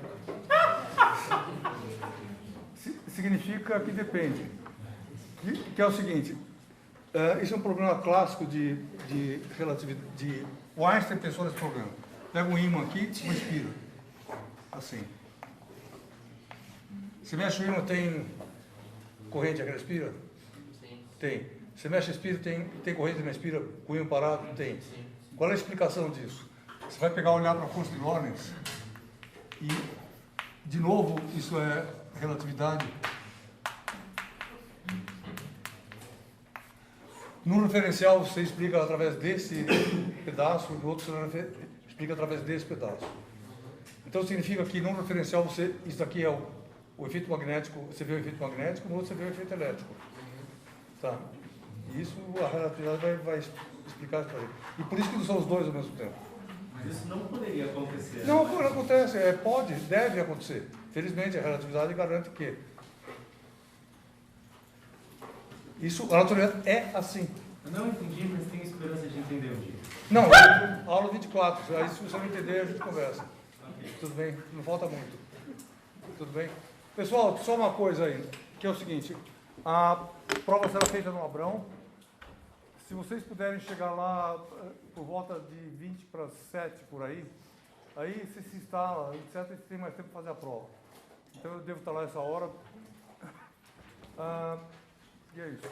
[SPEAKER 1] Significa que depende. Que é o seguinte, isso é um problema clássico de relatividade. O Einstein pensou nesse problema. Pega um ímã aqui e uma espira. Assim. Se mexe o ímã, tem corrente aquela espira?
[SPEAKER 7] Sim.
[SPEAKER 1] Tem. Se mexe a espira, tem corrente na espira, com o ímã parado? Tem.
[SPEAKER 7] Sim.
[SPEAKER 1] Qual é a explicação disso? Você vai pegar olhar para a força de Lorentz e, de novo, isso é relatividade. No referencial você explica através desse pedaço, no outro você explica através desse pedaço. Então significa que no referencial isso aqui é o efeito magnético, você vê o efeito magnético, no outro você vê o efeito elétrico. Tá? E isso a relatividade vai explicar isso para ele. E por isso que não são os dois ao mesmo tempo.
[SPEAKER 8] Mas isso não poderia acontecer.
[SPEAKER 1] Não,
[SPEAKER 8] né?
[SPEAKER 1] não acontece, pode, deve acontecer. Felizmente a relatividade garante que isso, a natureza é assim.
[SPEAKER 8] Eu não entendi, mas tenho esperança de entender um dia.
[SPEAKER 1] Não, aula 24, aí se você não entender a gente conversa.
[SPEAKER 8] Ok.
[SPEAKER 1] Tudo bem? Não falta muito. Tudo bem? Pessoal, só uma coisa aí, que é o seguinte, a prova será feita no Abrão. Se vocês puderem chegar lá por volta de 20 para 7 por aí você se instala, etc, e tem mais tempo para fazer a prova. Então eu devo estar lá essa hora. E é isso.